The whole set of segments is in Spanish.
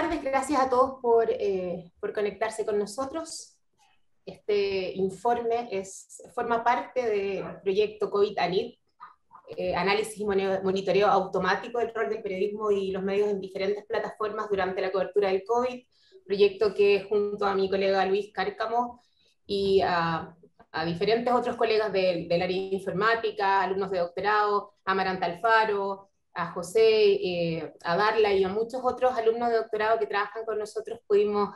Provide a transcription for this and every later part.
tardes, gracias a todos por conectarse con nosotros. Este informe forma parte del proyecto COVID-ANID, análisis y monitoreo automático del rol del periodismo y los medios en diferentes plataformas durante la cobertura del COVID, proyecto que junto a mi colega Luis Cárcamo y a diferentes otros colegas del área de informática, alumnos de doctorado, a Amaranta Alfaro, a José, a Darla y a muchos otros alumnos de doctorado que trabajan con nosotros, pudimos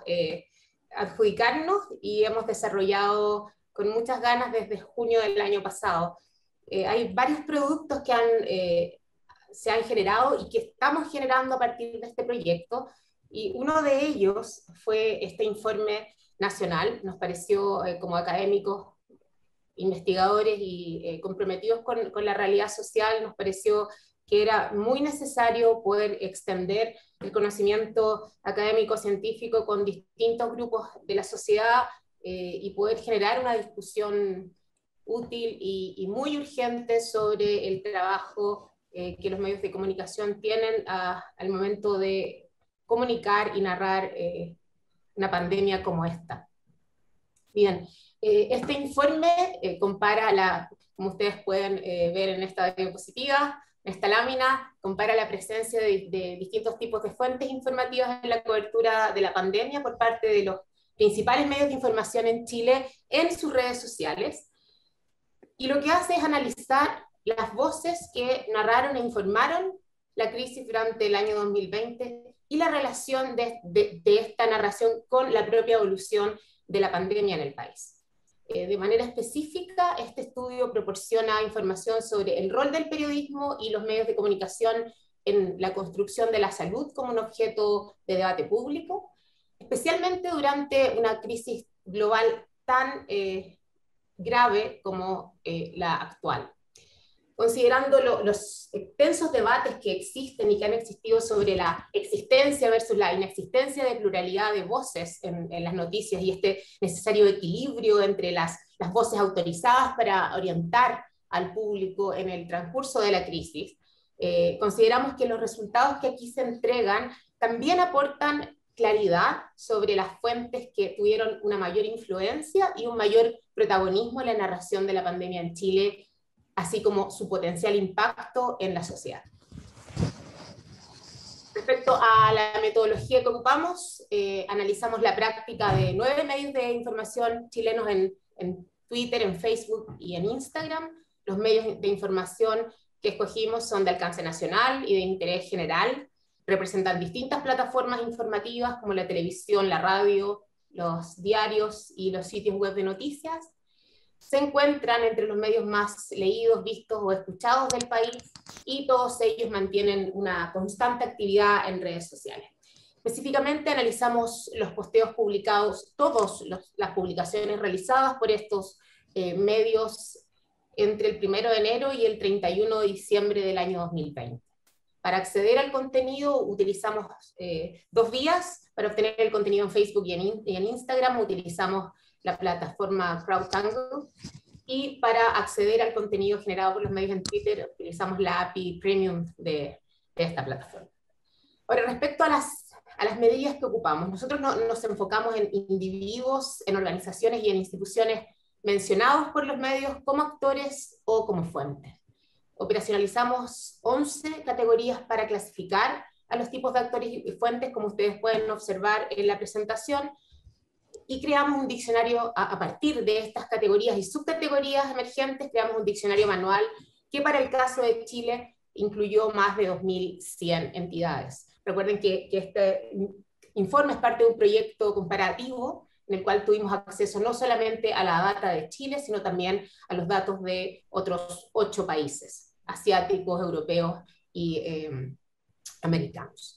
adjudicarnos y hemos desarrollado con muchas ganas desde junio del año pasado. Hay varios productos que se han generado y que estamos generando a partir de este proyecto, y uno de ellos fue este informe nacional. Nos pareció, como académicos, investigadores y comprometidos con la realidad social, nos pareció que era muy necesario poder extender el conocimiento académico-científico con distintos grupos de la sociedad y poder generar una discusión útil y muy urgente sobre el trabajo que los medios de comunicación tienen al momento de comunicar y narrar una pandemia como esta. Bien, este informe compara, como ustedes pueden ver en esta diapositiva, en esta lámina, compara la presencia de distintos tipos de fuentes informativas en la cobertura de la pandemia por parte de los principales medios de información en Chile en sus redes sociales. Y lo que hace es analizar las voces que narraron e informaron la crisis durante el año 2020 y la relación de esta narración con la propia evolución de la pandemia en el país. De manera específica, este estudio proporciona información sobre el rol del periodismo y los medios de comunicación en la construcción de la salud como un objeto de debate público, especialmente durante una crisis global tan grave como la actual. Considerando los extensos debates que existen y que han existido sobre la existencia versus la inexistencia de pluralidad de voces en las noticias y este necesario equilibrio entre las voces autorizadas para orientar al público en el transcurso de la crisis, consideramos que los resultados que aquí se entregan también aportan claridad sobre las fuentes que tuvieron una mayor influencia y un mayor protagonismo en la narración de la pandemia en Chile, así como su potencial impacto en la sociedad. Respecto a la metodología que ocupamos, analizamos la práctica de 9 medios de información chilenos en Twitter, en Facebook y en Instagram. Los medios de información que escogimos son de alcance nacional y de interés general, representan distintas plataformas informativas como la televisión, la radio, los diarios y los sitios web de noticias. Se encuentran entre los medios más leídos, vistos o escuchados del país, y todos ellos mantienen una constante actividad en redes sociales. Específicamente analizamos los posteos publicados, todas las publicaciones realizadas por estos medios entre el 1 de enero y el 31 de diciembre del año 2020. Para acceder al contenido utilizamos 2 vías. Para obtener el contenido en Facebook y en Instagram utilizamos la plataforma CrowdTangle, y para acceder al contenido generado por los medios en Twitter utilizamos la API Premium de esta plataforma. Ahora, respecto a las medidas que ocupamos, nosotros nos enfocamos en individuos, en organizaciones y en instituciones mencionados por los medios como actores o como fuentes. Operacionalizamos 11 categorías para clasificar a los tipos de actores y fuentes, como ustedes pueden observar en la presentación, y creamos un diccionario a partir de estas categorías y subcategorías emergentes. Creamos un diccionario manual que para el caso de Chile incluyó más de 2.100 entidades. Recuerden que este informe es parte de un proyecto comparativo en el cual tuvimos acceso no solamente a la data de Chile, sino también a los datos de otros 8 países, asiáticos, europeos y americanos.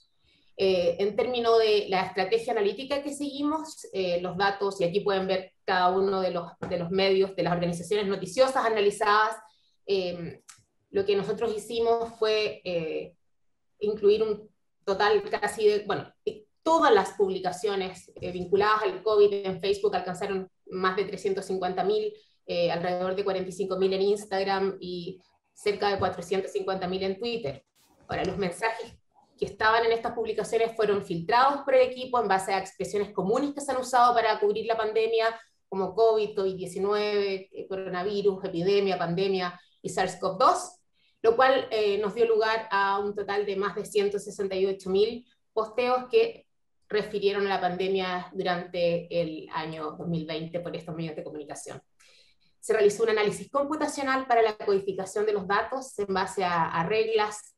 En términos de la estrategia analítica que seguimos, los datos, y aquí pueden ver cada uno de los medios, de las organizaciones noticiosas analizadas, lo que nosotros hicimos fue incluir un total casi de, todas las publicaciones vinculadas al COVID en Facebook alcanzaron más de 350.000, alrededor de 45.000 en Instagram y cerca de 450.000 en Twitter. Ahora, los mensajes que estaban en estas publicaciones fueron filtrados por el equipo en base a expresiones comunes que se han usado para cubrir la pandemia, como COVID, COVID-19, coronavirus, epidemia, pandemia y SARS-CoV-2, lo cual nos dio lugar a un total de más de 168.000 posteos que refirieron a la pandemia durante el año 2020 por estos medios de comunicación. Se realizó un análisis computacional para la codificación de los datos en base a reglas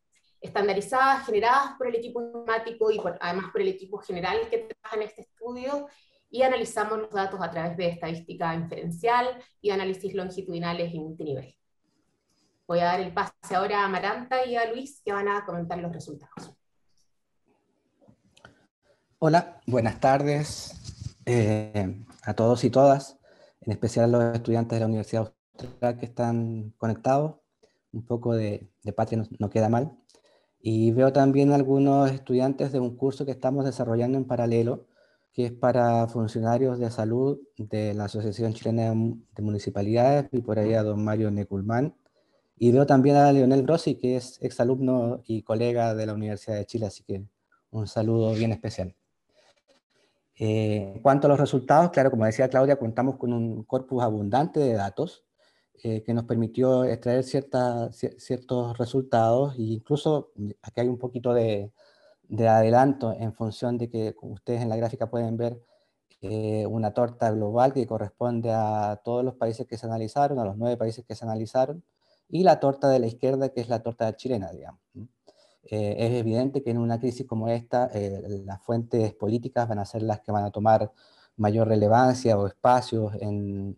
estandarizadas, generadas por el equipo informático y además por el equipo general que trabaja en este estudio, y analizamos los datos a través de estadística inferencial y análisis longitudinales y multinivel. Voy a dar el pase ahora a Amaranta y a Luis, que van a comentar los resultados. Hola, buenas tardes a todos y todas, en especial a los estudiantes de la Universidad Austral que están conectados. Un poco de patria no queda mal. Y veo también algunos estudiantes de un curso que estamos desarrollando en paralelo, que es para funcionarios de salud de la Asociación Chilena de Municipalidades, y por ahí a don Mario Neculmán. Y veo también a Leonel Brossi, que es exalumno y colega de la Universidad de Chile, así que un saludo bien especial. En cuanto a los resultados, claro, como decía Claudia, contamos con un corpus abundante de datos que nos permitió extraer ciertos resultados, e incluso aquí hay un poquito de adelanto en función de que, como ustedes en la gráfica pueden ver, una torta global que corresponde a todos los países que se analizaron, a los 9 países que se analizaron, y la torta de la izquierda, que es la torta chilena, digamos. Es evidente que en una crisis como esta, las fuentes políticas van a ser las que van a tomar mayor relevancia o espacios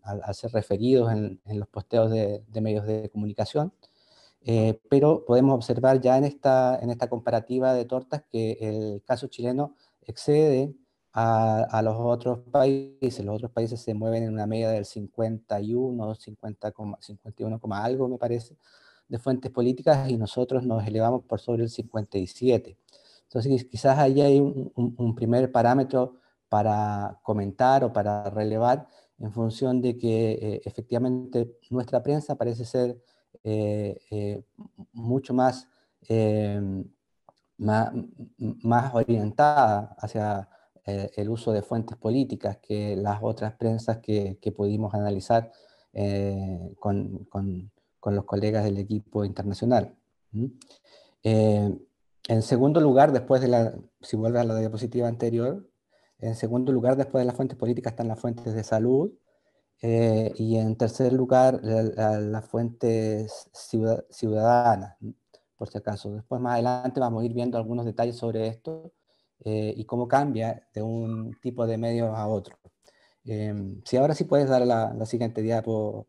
al ser referidos en los posteos de medios de comunicación. Pero podemos observar ya en esta comparativa de tortas que el caso chileno excede a los otros países. Los otros países se mueven en una media del 51, 51, algo me parece, de fuentes políticas, y nosotros nos elevamos por sobre el 57. Entonces quizás ahí hay un primer parámetro para comentar o para relevar, en función de que efectivamente nuestra prensa parece ser mucho más, más orientada hacia el uso de fuentes políticas que las otras prensas que pudimos analizar con los colegas del equipo internacional. En segundo lugar, después de si vuelve a la diapositiva anterior, en segundo lugar, después de las fuentes políticas, están las fuentes de salud, y en tercer lugar, las fuentes ciudadanas, por si acaso. Después, más adelante, vamos a ir viendo algunos detalles sobre esto y cómo cambia de un tipo de medios a otro. Si ahora sí puedes dar la siguiente diapo,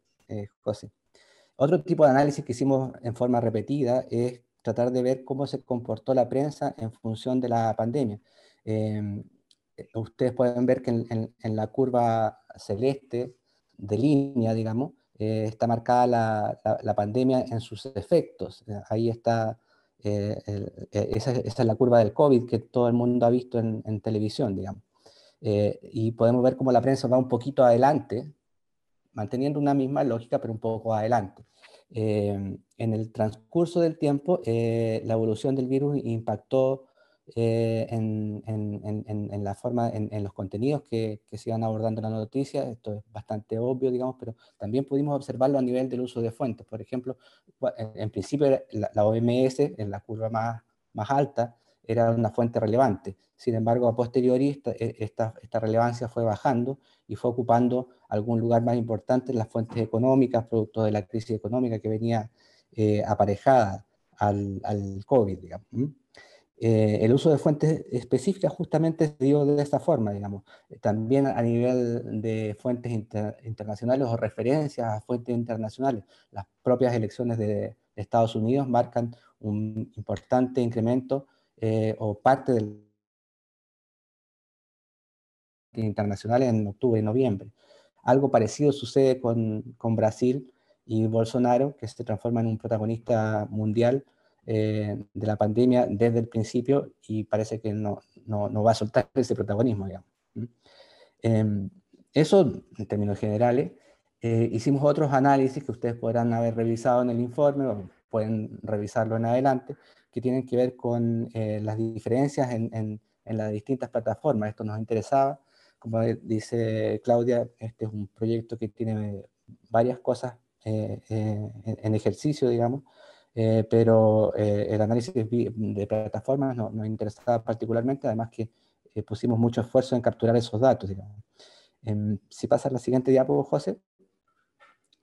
José. Otro tipo de análisis que hicimos en forma repetida es tratar de ver cómo se comportó la prensa en función de la pandemia. Ustedes pueden ver que en la curva celeste de línea, digamos, está marcada la pandemia en sus efectos. Ahí está, esa es la curva del COVID que todo el mundo ha visto en televisión, digamos. Y podemos ver cómo la prensa va un poquito adelante, manteniendo una misma lógica, pero un poco adelante. En el transcurso del tiempo, la evolución del virus impactó en la forma, en los contenidos que se iban abordando en la noticia. Esto es bastante obvio, digamos, pero también pudimos observarlo a nivel del uso de fuentes. Por ejemplo, en principio la OMS, en la curva más alta, era una fuente relevante. Sin embargo, a posteriori esta relevancia fue bajando y fue ocupando algún lugar más importante en las fuentes económicas, producto de la crisis económica que venía aparejada al COVID, digamos. El uso de fuentes específicas justamente se dio de esta forma, digamos. También a nivel de fuentes internacionales o referencias a fuentes internacionales. Las propias elecciones de Estados Unidos marcan un importante incremento o parte del internacional en octubre y noviembre. Algo parecido sucede con Brasil y Bolsonaro, que se transforma en un protagonista mundial de la pandemia desde el principio, y parece que no va a soltar ese protagonismo, digamos. Eso en términos generales. Hicimos otros análisis que ustedes podrán haber revisado en el informe, pueden revisarlo en adelante, que tienen que ver con las diferencias en las distintas plataformas. Esto nos interesaba. Como dice Claudia, este es un proyecto que tiene varias cosas en ejercicio, digamos, pero el análisis de plataformas nos interesaba particularmente, además que pusimos mucho esfuerzo en capturar esos datos, digamos. Si pasa a la siguiente diapo, José.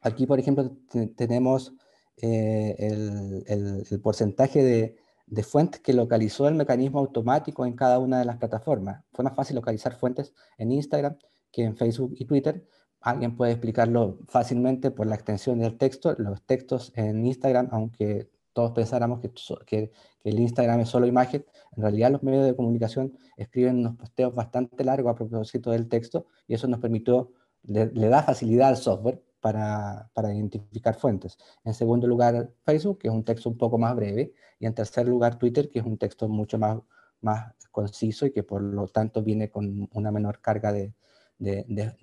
Aquí, por ejemplo, tenemos el porcentaje de fuentes que localizó el mecanismo automático en cada una de las plataformas. Fue más fácil localizar fuentes en Instagram que en Facebook y Twitter. Alguien puede explicarlo fácilmente por la extensión del texto. Los textos en Instagram, aunque todos pensáramos que el Instagram es solo imagen, en realidad los medios de comunicación escriben unos posteos bastante largos a propósito del texto, y eso nos permitió, le da facilidad al software para identificar fuentes. En segundo lugar, Facebook, que es un texto un poco más breve, y en tercer lugar, Twitter, que es un texto mucho más conciso y que por lo tanto viene con una menor carga de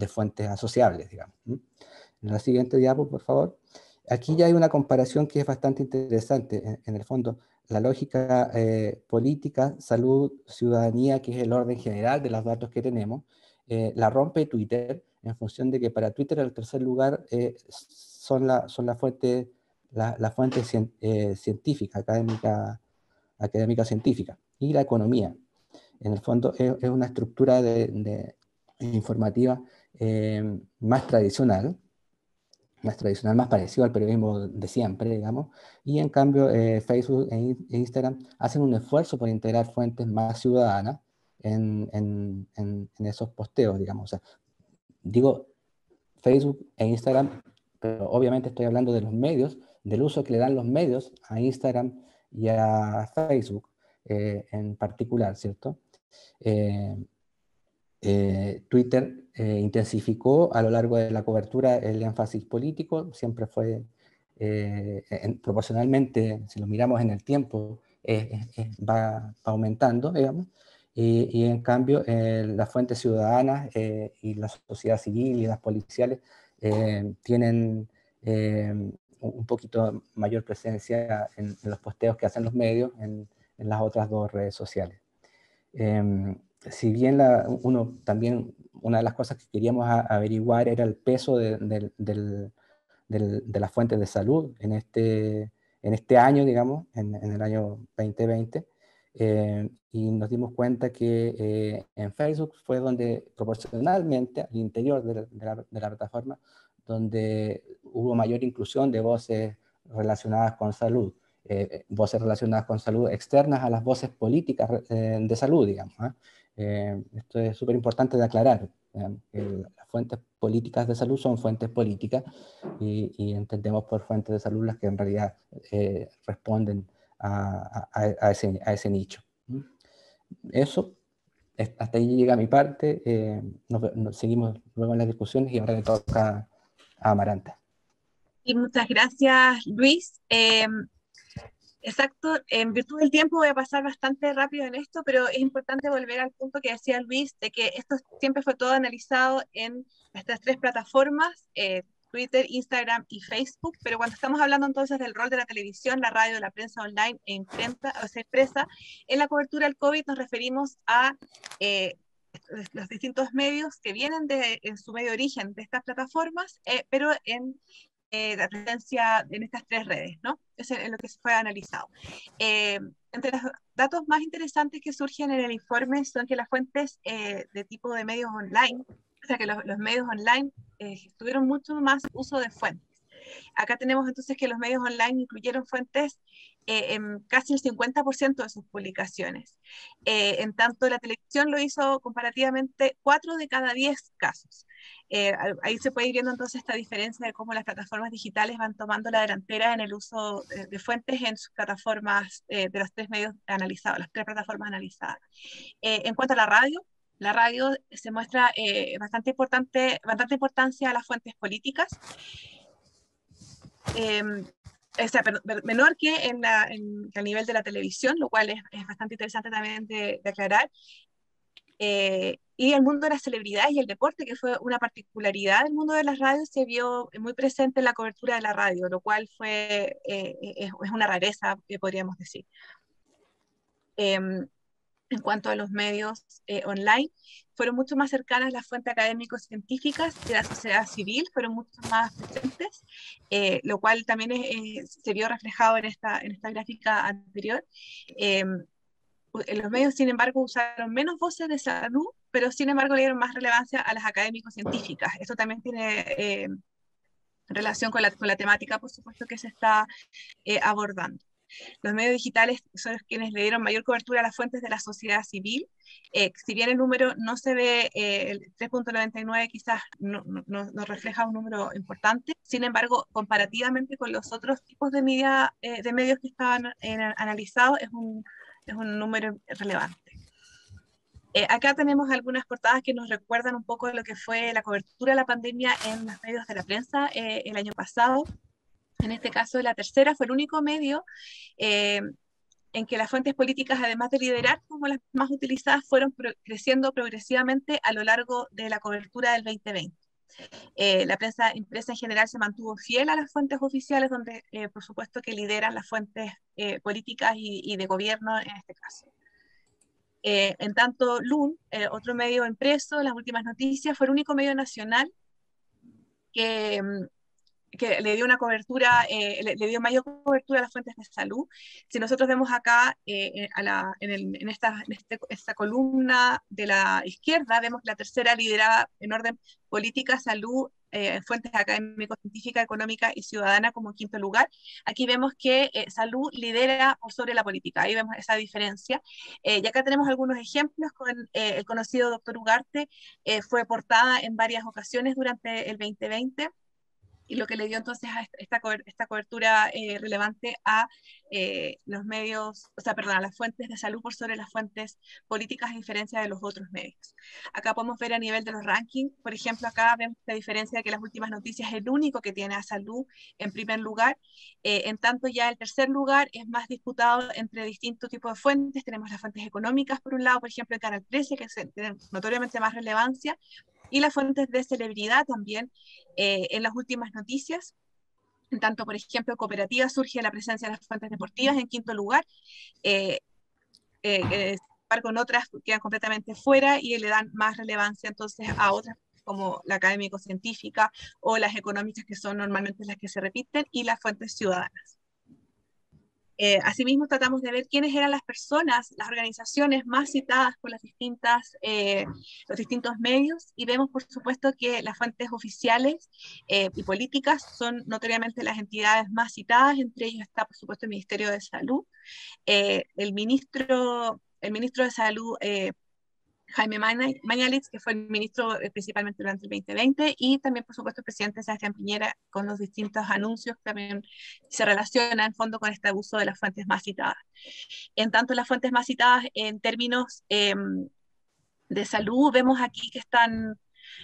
fuentes asociables, digamos. En la siguiente diapo, por favor. Aquí ya hay una comparación que es bastante interesante. En el fondo, la lógica política, salud, ciudadanía, que es el orden general de los datos que tenemos, la rompe Twitter, en función de que para Twitter el tercer lugar son la fuente científica, académica científica, y la economía. En el fondo es una estructura informativa más tradicional, más parecido al periodismo de siempre, digamos, y en cambio Facebook e Instagram hacen un esfuerzo por integrar fuentes más ciudadanas en esos posteos, digamos. O sea, digo Facebook e Instagram, pero obviamente estoy hablando de los medios, del uso que le dan los medios a Instagram y a Facebook en particular, ¿cierto? Eh, Twitter intensificó a lo largo de la cobertura el énfasis político, siempre fue proporcionalmente, si lo miramos en el tiempo, va aumentando, digamos, y en cambio las fuentes ciudadanas y la sociedad civil y las policiales tienen un poquito mayor presencia en los posteos que hacen los medios en las otras dos redes sociales. Si bien también una de las cosas que queríamos averiguar era el peso de las fuentes de salud en este año, digamos, en el año 2020, y nos dimos cuenta que en Facebook fue donde proporcionalmente al interior de la plataforma, donde hubo mayor inclusión de voces relacionadas con salud. Voces relacionadas con salud externas a las voces políticas de salud, digamos. Esto es súper importante de aclarar. Las fuentes políticas de salud son fuentes políticas y entendemos por fuentes de salud las que en realidad responden a ese nicho. Eso, hasta ahí llega mi parte. Nos seguimos luego en las discusiones y ahora le toca a Amaranta. Y muchas gracias, Luis. Exacto, en virtud del tiempo voy a pasar bastante rápido en esto, pero es importante volver al punto que decía Luis, de que esto siempre fue todo analizado en estas tres plataformas, Twitter, Instagram y Facebook, pero cuando estamos hablando entonces del rol de la televisión, la radio, la prensa online e imprenta, o sea, impresa, en la cobertura del COVID nos referimos a los distintos medios que vienen en su medio origen de estas plataformas, pero en la presencia en estas tres redes, ¿no? Eso es lo que se fue analizado. Entre los datos más interesantes que surgen en el informe son que las fuentes de tipo de medios online, o sea que los medios online tuvieron mucho más uso de fuentes. Acá tenemos entonces que los medios online incluyeron fuentes en casi el 50% de sus publicaciones. En tanto, la televisión lo hizo comparativamente 4 de cada 10 casos. Ahí se puede ir viendo entonces esta diferencia de cómo las plataformas digitales van tomando la delantera en el uso de fuentes en sus plataformas de los tres medios analizados, las tres plataformas analizadas. En cuanto a la radio se muestra bastante importancia a las fuentes políticas. O sea, menor que a nivel de la televisión, lo cual es bastante interesante también de aclarar. y el mundo de las celebridades y el deporte, que fue una particularidad del mundo de las radios, se vio muy presente en la cobertura de la radio, lo cual es una rareza, podríamos decir. En cuanto a los medios online, fueron mucho más cercanas las fuentes académico-científicas de la sociedad civil, fueron mucho más presentes, lo cual también se vio reflejado en esta gráfica anterior. Los medios, sin embargo, usaron menos voces de salud, pero sin embargo le dieron más relevancia a las académico-científicas. Esto también tiene relación con la temática, por supuesto, que se está abordando. Los medios digitales son quienes le dieron mayor cobertura a las fuentes de la sociedad civil. Si bien el número no se ve, el 3.99 quizás no refleja un número importante, sin embargo, comparativamente con los otros tipos de medios que estaban analizados, es un número relevante. Acá tenemos algunas portadas que nos recuerdan un poco lo que fue la cobertura de la pandemia en los medios de la prensa el año pasado. En este caso, La Tercera fue el único medio en que las fuentes políticas, además de liderar como las más utilizadas, fueron creciendo progresivamente a lo largo de la cobertura del 2020. La prensa impresa en general se mantuvo fiel a las fuentes oficiales, donde por supuesto que lideran las fuentes políticas y de gobierno en este caso. En tanto, LUN, otro medio impreso, Las Últimas Noticias, fue el único medio nacional que le dio una cobertura, le dio mayor cobertura a las fuentes de salud. Si nosotros vemos acá en esta columna de la izquierda, vemos que La Tercera lideraba en orden política, salud, fuentes académicos, científica, económica y ciudadana como quinto lugar. Aquí vemos que salud lidera por sobre la política, ahí vemos esa diferencia. Y acá tenemos algunos ejemplos con el conocido doctor Ugarte, fue portada en varias ocasiones durante el 2020, y lo que le dio entonces a esta cobertura relevante a los medios, a las fuentes de salud por sobre las fuentes políticas, a diferencia de los otros medios. Acá podemos ver a nivel de los rankings, por ejemplo, acá vemos la diferencia de que Las Últimas Noticias es el único que tiene a salud en primer lugar, en tanto ya el tercer lugar es más disputado entre distintos tipos de fuentes. Tenemos las fuentes económicas, por un lado, por ejemplo, el Canal 13, que tiene notoriamente más relevancia, y las fuentes de celebridad también en Las Últimas Noticias. En tanto, por ejemplo, Cooperativa surge la presencia de las fuentes deportivas en quinto lugar, con otras quedan completamente fuera y le dan más relevancia entonces a otras como la académico-científica o las económicas, que son normalmente las que se repiten, y las fuentes ciudadanas. Asimismo, tratamos de ver quiénes eran las personas, las organizaciones más citadas por los distintos medios, y vemos, por supuesto, que las fuentes oficiales y políticas son notoriamente las entidades más citadas. Entre ellos está, por supuesto, el Ministerio de Salud, el ministro de Salud, Jaime Mañalich, que fue el ministro principalmente durante el 2020, y también, por supuesto, el presidente Sebastián Piñera, con los distintos anuncios que también se relacionan en fondo con este abuso de las fuentes más citadas. En tanto, las fuentes más citadas en términos de salud, vemos aquí que están,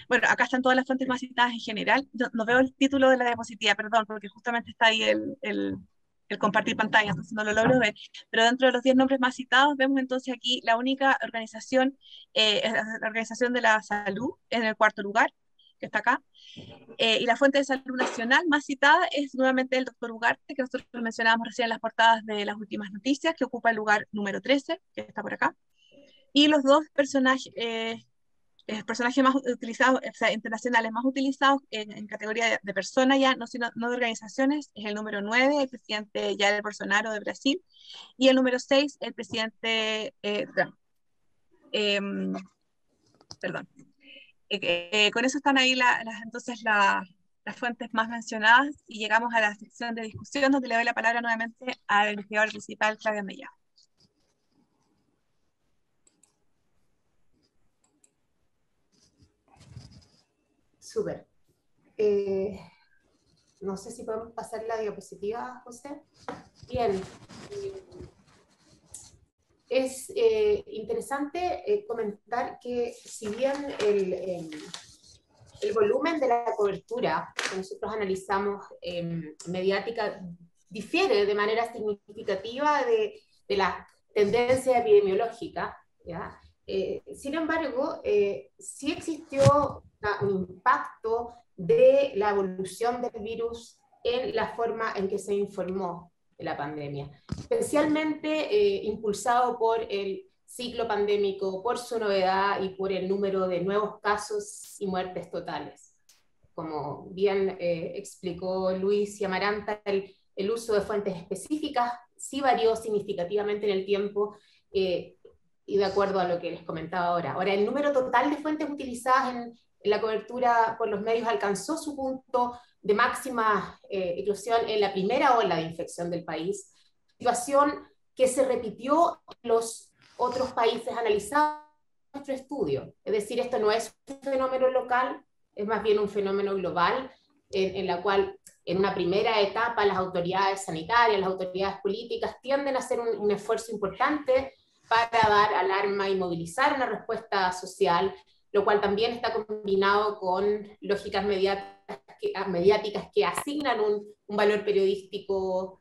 bueno, acá están todas las fuentes más citadas en general. No veo el título de la diapositiva, perdón, porque justamente está ahí el compartir pantalla, entonces no lo logro ver, pero dentro de los 10 nombres más citados vemos entonces aquí la única organización, es la Organización de la Salud, en el cuarto lugar, que está acá, y la fuente de salud nacional más citada es nuevamente el doctor Ugarte, que nosotros mencionábamos recién en las portadas de Las Últimas Noticias, que ocupa el lugar número 13, que está por acá, y los dos personajes más utilizados, o sea, internacionales más utilizados en categoría de persona ya, no de organizaciones, es el número 9, el presidente Jair Bolsonaro de Brasil, y el número 6, el presidente, perdón. Con eso están ahí entonces las fuentes más mencionadas, y llegamos a la sección de discusión, donde le doy la palabra nuevamente al investigador principal, Claudia Mellado. Súper. No sé si podemos pasar la diapositiva, José. Bien. Es interesante comentar que si bien el volumen de la cobertura que nosotros analizamos mediática difiere de manera significativa de la tendencia epidemiológica, ¿ya? Sin embargo, sí existió un impacto de la evolución del virus en la forma en que se informó de la pandemia, especialmente impulsado por el ciclo pandémico, por su novedad y por el número de nuevos casos y muertes totales. Como bien explicó Luis y Amaranta, el uso de fuentes específicas sí varió significativamente en el tiempo, y de acuerdo a lo que les comentaba ahora. Ahora, el número total de fuentes utilizadas en la cobertura por los medios alcanzó su punto de máxima eclosión en la primera ola de infección del país, situación que se repitió en los otros países analizados en nuestro estudio. Es decir, esto no es un fenómeno local, es más bien un fenómeno global, en la cual en una primera etapa las autoridades sanitarias, las autoridades políticas tienden a hacer un esfuerzo importante para dar alarma y movilizar una respuesta social, lo cual también está combinado con lógicas mediáticas que asignan un valor periodístico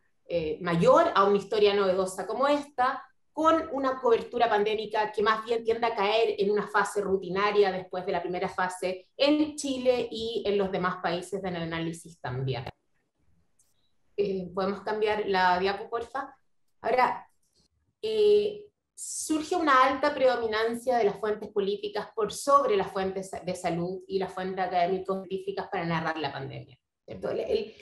mayor a una historia novedosa como esta, con una cobertura pandémica que más bien tiende a caer en una fase rutinaria después de la primera fase en Chile y en los demás países del análisis también. ¿Podemos cambiar la diapo, porfa? Ahora, surge una alta predominancia de las fuentes políticas por sobre las fuentes de salud y las fuentes académico-científicas para narrar la pandemia.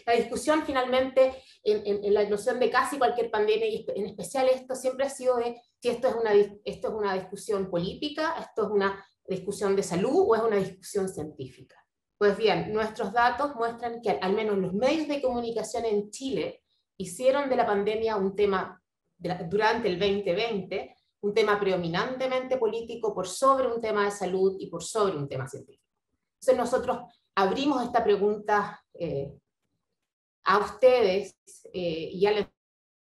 La discusión finalmente en la noción de casi cualquier pandemia, y en especial esto, siempre ha sido de si esto es una discusión política, esto es una discusión de salud o es una discusión científica. Pues bien, nuestros datos muestran que al menos los medios de comunicación en Chile hicieron de la pandemia un tema durante el 2020, un tema predominantemente político por sobre un tema de salud y por sobre un tema científico. Entonces nosotros abrimos esta pregunta a ustedes y al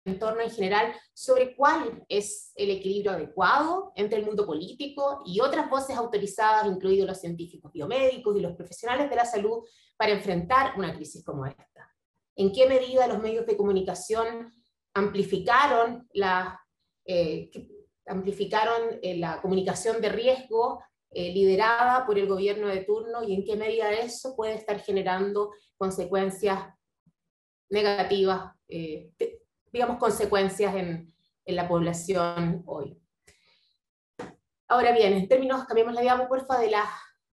entorno en general sobre cuál es el equilibrio adecuado entre el mundo político y otras voces autorizadas, incluidos los científicos biomédicos y los profesionales de la salud, para enfrentar una crisis como esta. ¿En qué medida los medios de comunicación amplificaron la comunicación de riesgo liderada por el gobierno de turno, y en qué medida eso puede estar generando consecuencias negativas, digamos consecuencias en la población hoy? Ahora bien, en términos, cambiemos la diapositiva, porfa, de las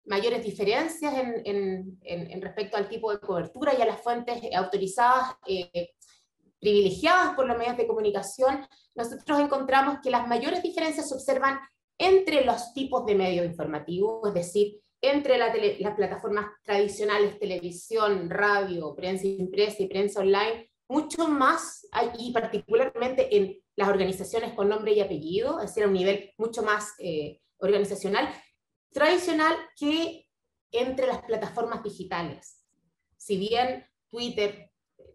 mayores diferencias en respecto al tipo de cobertura y a las fuentes autorizadas privilegiadas por los medios de comunicación, nosotros encontramos que las mayores diferencias se observan entre los tipos de medios informativos, es decir, entre las plataformas tradicionales, televisión, radio, prensa impresa y prensa online, mucho más, y particularmente en las organizaciones con nombre y apellido, es decir, a un nivel mucho más organizacional, tradicional, que entre las plataformas digitales. Si bien Twitter,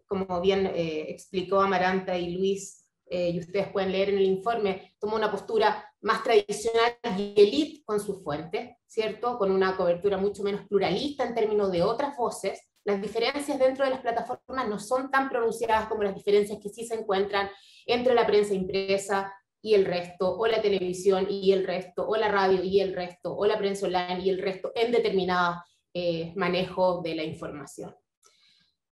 como bien explicó Amaranta y Luis, y ustedes pueden leer en el informe, toma una postura más tradicional y elite con sus fuentes, ¿cierto? Con una cobertura mucho menos pluralista en términos de otras voces. Las diferencias dentro de las plataformas no son tan pronunciadas como las diferencias que sí se encuentran entre la prensa impresa y el resto, o la televisión y el resto, o la radio y el resto, o la prensa online y el resto, en determinados manejo de la información.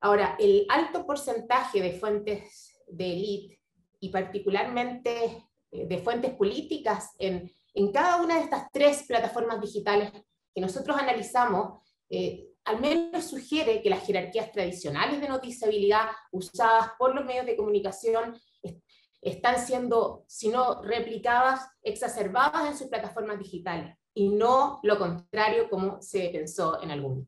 Ahora, el alto porcentaje de fuentes de élite, y particularmente de fuentes políticas en cada una de estas tres plataformas digitales que nosotros analizamos, al menos sugiere que las jerarquías tradicionales de noticiabilidad usadas por los medios de comunicación están siendo, si no replicadas, exacerbadas en sus plataformas digitales, y no lo contrario como se pensó en algún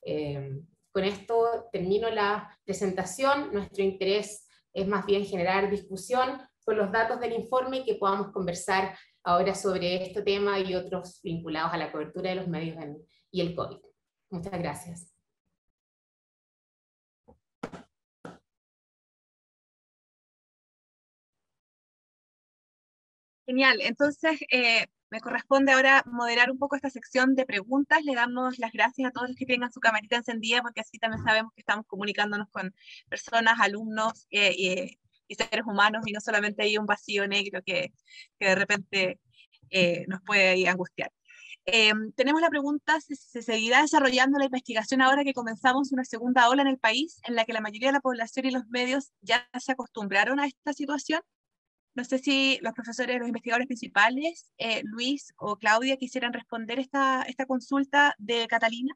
momento. Con esto termino la presentación. Nuestro interés es más bien generar discusión con los datos del informe y que podamos conversar ahora sobre este tema y otros vinculados a la cobertura de los medios y el COVID. Muchas gracias. Genial, entonces me corresponde ahora moderar un poco esta sección de preguntas. Le damos las gracias a todos los que tengan su camarita encendida, porque así también sabemos que estamos comunicándonos con personas, alumnos y seres humanos, y no solamente hay un vacío negro que de repente nos puede ahí angustiar. Tenemos la pregunta, ¿se seguirá desarrollando la investigación ahora que comenzamos una segunda ola en el país, en la que la mayoría de la población y los medios ya se acostumbraron a esta situación? No sé si los profesores, los investigadores principales, Luis o Claudia, quisieran responder esta consulta de Catalina.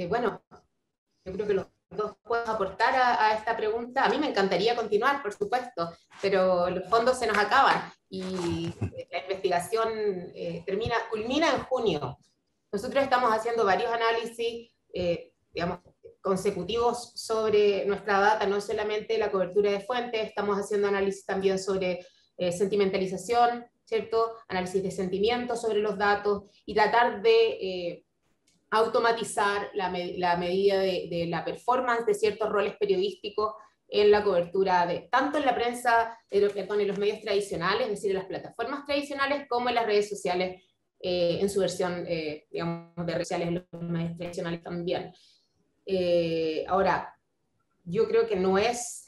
Bueno, yo creo que los dos pueden aportar a esta pregunta. A mí me encantaría continuar, por supuesto, pero los fondos se nos acaban y la investigación culmina en junio. Nosotros estamos haciendo varios análisis, digamos, consecutivos sobre nuestra data, no solamente la cobertura de fuentes, estamos haciendo análisis también sobre sentimentalización, ¿cierto? Análisis de sentimientos sobre los datos y tratar de automatizar la medida de la performance de ciertos roles periodísticos en la cobertura tanto en la prensa, en los medios tradicionales, es decir, en las plataformas tradicionales, como en las redes sociales, en su versión, digamos, de redes sociales, en los medios tradicionales también. Ahora, yo creo que no es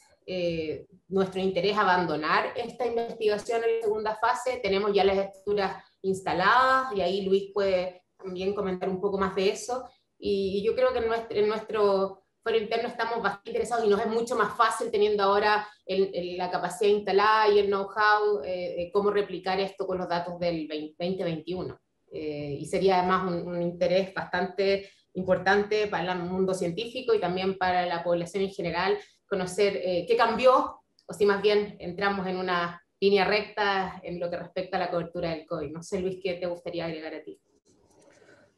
nuestro interés abandonar esta investigación en la segunda fase, tenemos ya las estructuras instaladas, y ahí Luis puede también comentar un poco más de eso, y yo creo que en nuestro foro interno estamos bastante interesados, y nos es mucho más fácil teniendo ahora la capacidad instalada y el know-how de cómo replicar esto con los datos del 2021. Y sería además un interés bastante importante para el mundo científico y también para la población en general, conocer qué cambió, o si más bien entramos en una línea recta en lo que respecta a la cobertura del COVID. No sé, Luis, ¿qué te gustaría agregar a ti?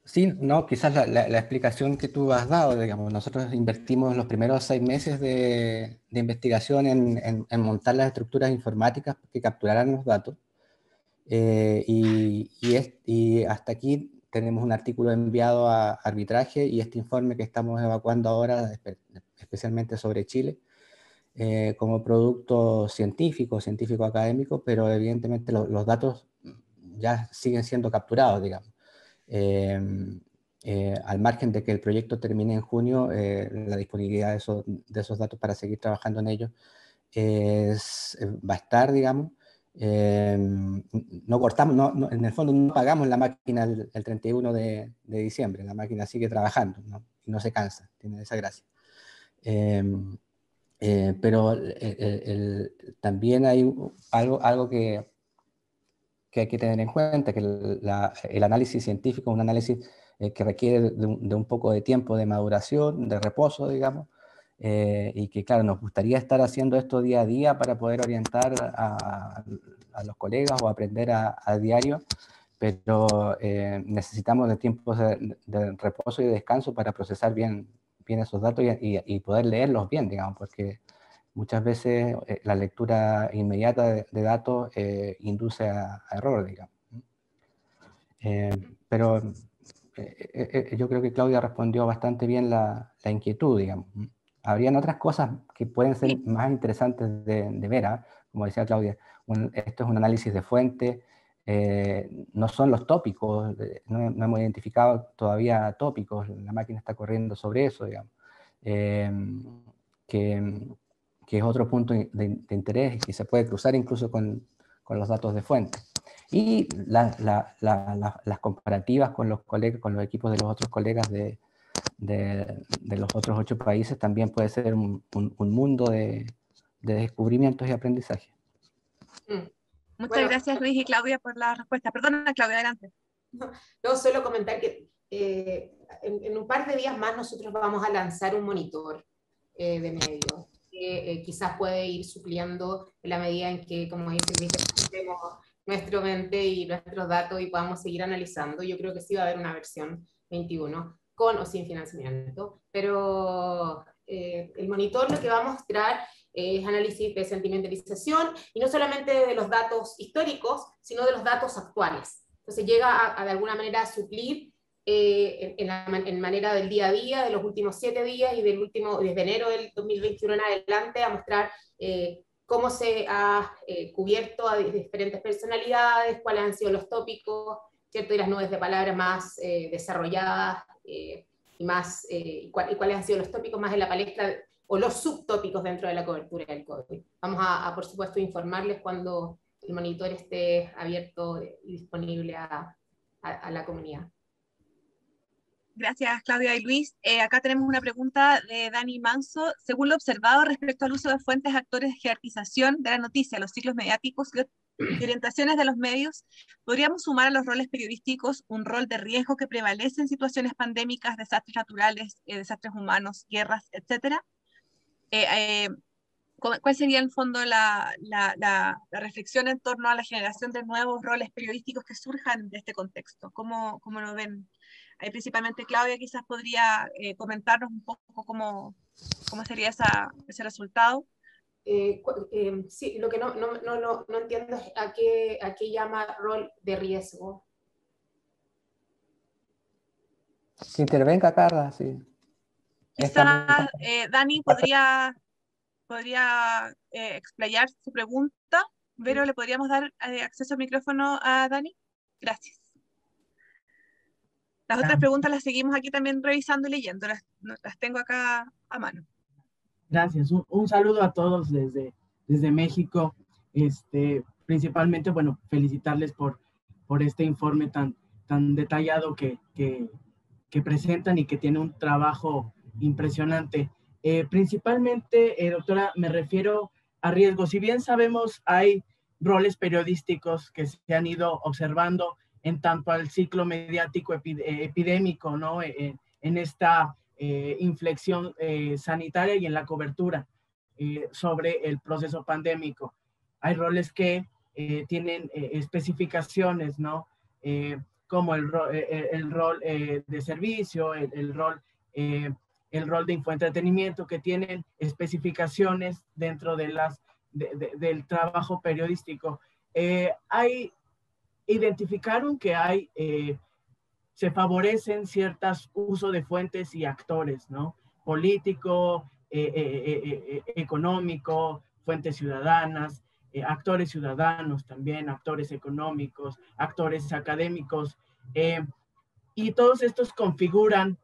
Sí, no, quizás la explicación que tú has dado, digamos, nosotros invertimos los primeros 6 meses de investigación en montar las estructuras informáticas que capturaran los datos, y hasta aquí tenemos un artículo enviado a arbitraje, y este informe que estamos evacuando ahora, especialmente sobre Chile, como producto científico académico, pero evidentemente los datos ya siguen siendo capturados, digamos. Al margen de que el proyecto termine en junio, la disponibilidad de esos datos para seguir trabajando en ellos va a estar, digamos. No cortamos, en el fondo no pagamos la máquina el 31 de diciembre, la máquina sigue trabajando, ¿no? Y no se cansa, tiene esa gracia. Pero también hay algo que hay que tener en cuenta, que el análisis científico es un análisis que requiere de un poco de tiempo de maduración, de reposo, digamos, y que, claro, nos gustaría estar haciendo esto día a día para poder orientar a los colegas o aprender a diario, pero necesitamos de tiempos de reposo y de descanso para procesar bien esos datos y poder leerlos bien, digamos, porque muchas veces la lectura inmediata de datos induce a error, digamos. Pero yo creo que Claudia respondió bastante bien la inquietud, digamos. Habrían otras cosas que pueden ser más interesantes de ver, ¿eh? Como decía Claudia, esto es un análisis de fuente, no son los tópicos, no hemos identificado todavía tópicos, la máquina está corriendo sobre eso, digamos. Que es otro punto de interés y que se puede cruzar incluso con los datos de fuente. Y las comparativas con los colegas, con los equipos de los otros colegas de los otros 8 países también puede ser un mundo de descubrimientos y aprendizaje. Muchas gracias, Luis y Claudia, por la respuesta. Perdona, Claudia, adelante. No, solo comentar que en un par de días más nosotros vamos a lanzar un monitor de medios que quizás puede ir supliendo en la medida en que, como dice Luis, tenemos nuestra mente y nuestros datos y podamos seguir analizando. Yo creo que sí va a haber una versión 21 con o sin financiamiento, pero el monitor lo que va a mostrar es análisis de sentimentalización, y no solamente de los datos históricos, sino de los datos actuales. Entonces llega de alguna manera a suplir en manera del día a día, de los últimos 7 días y desde enero del 2021 en adelante, a mostrar cómo se ha cubierto a diferentes personalidades, cuáles han sido los tópicos, ¿cierto? Y las nubes de palabras más desarrolladas, y cuáles han sido los tópicos más en la palestra o los subtópicos dentro de la cobertura del COVID. Vamos por supuesto, informarles cuando el monitor esté abierto y disponible a la comunidad. Gracias, Claudia y Luis. Acá tenemos una pregunta de Dani Manso. Según lo observado respecto al uso de fuentes, actores de jerarquización de la noticia, los ciclos mediáticos y orientaciones de los medios, ¿podríamos sumar a los roles periodísticos un rol de riesgo que prevalece en situaciones pandémicas, desastres naturales, desastres humanos, guerras, etcétera? ¿Cuál sería en el fondo la reflexión en torno a la generación de nuevos roles periodísticos que surjan de este contexto? ¿Cómo lo ven? Principalmente Claudia quizás podría comentarnos un poco cómo sería ese resultado. Sí, lo que no entiendo es a qué llama rol de riesgo. Que intervenga Carla, sí. Quizás Dani podría explayar su pregunta. Vero, ¿le podríamos dar acceso al micrófono a Dani? Gracias. Las otras preguntas las seguimos aquí también revisando y leyendo. Las tengo acá a mano. Gracias. Un saludo a todos desde México. Principalmente, bueno, felicitarles por este informe tan detallado que presentan y que tiene un trabajo impresionante. Principalmente, doctora, me refiero a riesgos. Si bien sabemos, hay roles periodísticos que se han ido observando en tanto al ciclo mediático epidémico, ¿no? En esta inflexión sanitaria y en la cobertura sobre el proceso pandémico. Hay roles que tienen especificaciones, ¿no? Como el rol de servicio, el rol de infoentretenimiento, que tienen especificaciones dentro del trabajo periodístico. Identificaron que se favorecen ciertos usos de fuentes y actores, ¿no? Político, económico, fuentes ciudadanas, actores ciudadanos también, actores económicos, actores académicos, y todos estos configuran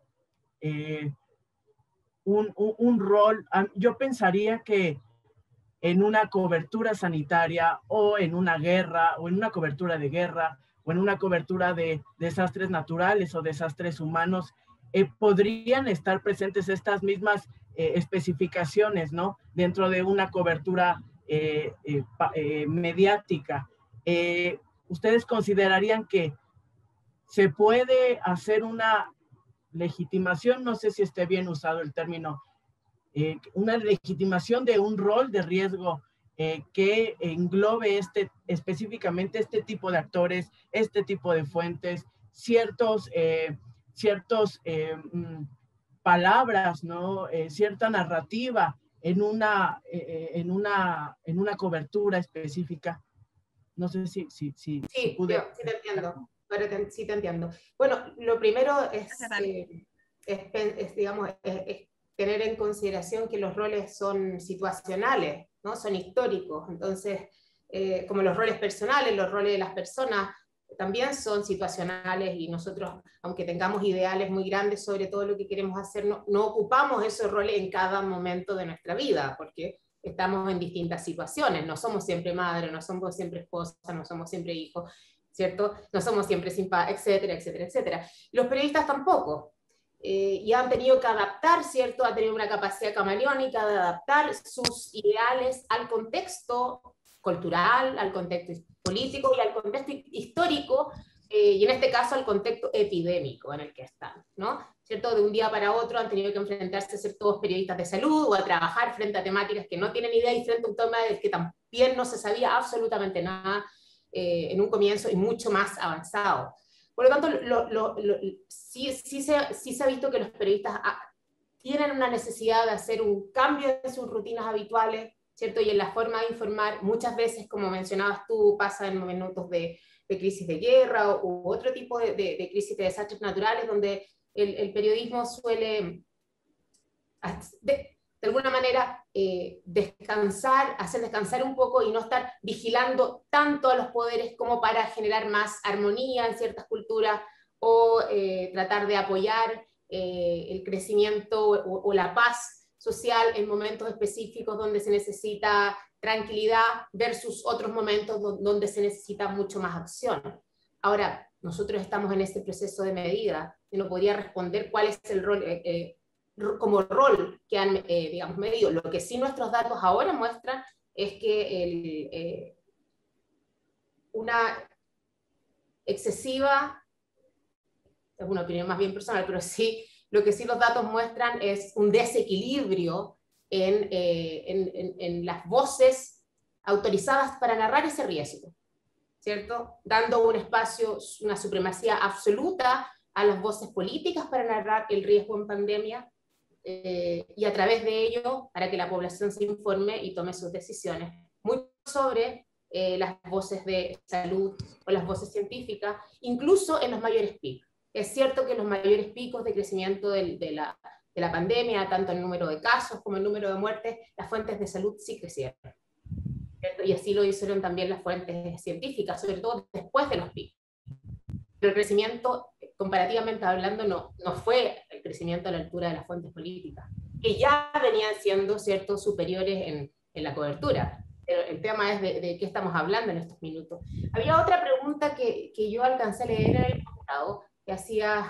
un rol. Yo pensaría que en una cobertura sanitaria o en una guerra o en una cobertura de guerra o en una cobertura de desastres naturales o desastres humanos, podrían estar presentes estas mismas especificaciones, ¿no? Dentro de una cobertura mediática. ¿Ustedes considerarían que se puede hacer una legitimación, no sé si esté bien usado el término, una legitimación de un rol de riesgo que englobe específicamente este tipo de actores, este tipo de fuentes, ciertas palabras, ¿no? Cierta narrativa en una cobertura específica? No sé si pude... Sí, te entiendo. Sí, te entiendo. Bueno, lo primero es digamos, es tener en consideración que los roles son situacionales, ¿no? Son históricos. Entonces, como los roles personales, los roles de las personas también son situacionales, y nosotros, aunque tengamos ideales muy grandes sobre todo lo que queremos hacer, no ocupamos esos roles en cada momento de nuestra vida, porque estamos en distintas situaciones. No somos siempre madre, no somos siempre esposa, no somos siempre hijos, ¿cierto? No somos siempre sin padre, etcétera, etcétera, etcétera. Los periodistas tampoco. Y han tenido que adaptar, ¿cierto? Han tenido una capacidad camaleónica de adaptar sus ideales al contexto cultural, al contexto político y al contexto histórico, y en este caso al contexto epidémico en el que están, ¿no? ¿Cierto? De un día para otro han tenido que enfrentarse a ser todos periodistas de salud o a trabajar frente a temáticas que no tienen idea y frente a un tema del que también no se sabía absolutamente nada en un comienzo y mucho más avanzado. Por lo tanto, sí se ha visto que los periodistas tienen una necesidad de hacer un cambio en sus rutinas habituales, ¿cierto? Y en la forma de informar, muchas veces, como mencionabas tú, pasa en momentos de crisis de guerra u otro tipo de crisis de desastres naturales, donde el periodismo suele, de alguna manera, hacer descansar un poco y no estar vigilando tanto a los poderes como para generar más armonía en ciertas culturas o tratar de apoyar el crecimiento o la paz social en momentos específicos donde se necesita tranquilidad versus otros momentos donde se necesita mucho más acción. Ahora, nosotros estamos en este proceso de medida y no podría responder cuál es el rol, como rol que han, digamos, medido. Lo que sí nuestros datos ahora muestran es que una excesiva, es una opinión más bien personal, pero sí, lo que sí los datos muestran es un desequilibrio en las voces autorizadas para narrar ese riesgo, ¿cierto? Dando un espacio, una supremacía absoluta a las voces políticas para narrar el riesgo en pandemia, y a través de ello para que la población se informe y tome sus decisiones, muy sobre las voces de salud o las voces científicas, incluso en los mayores picos. Es cierto que los mayores picos de crecimiento de la pandemia, tanto en número de casos como en número de muertes, las fuentes de salud sí crecieron, ¿cierto? Y así lo hicieron también las fuentes científicas, sobre todo después de los picos. Pero el crecimiento, comparativamente hablando, no fue el crecimiento a la altura de las fuentes políticas, que ya venían siendo, ¿cierto?, superiores en la cobertura. Pero el tema es de qué estamos hablando en estos minutos. Había otra pregunta que yo alcancé a leer en el pasado, que hacía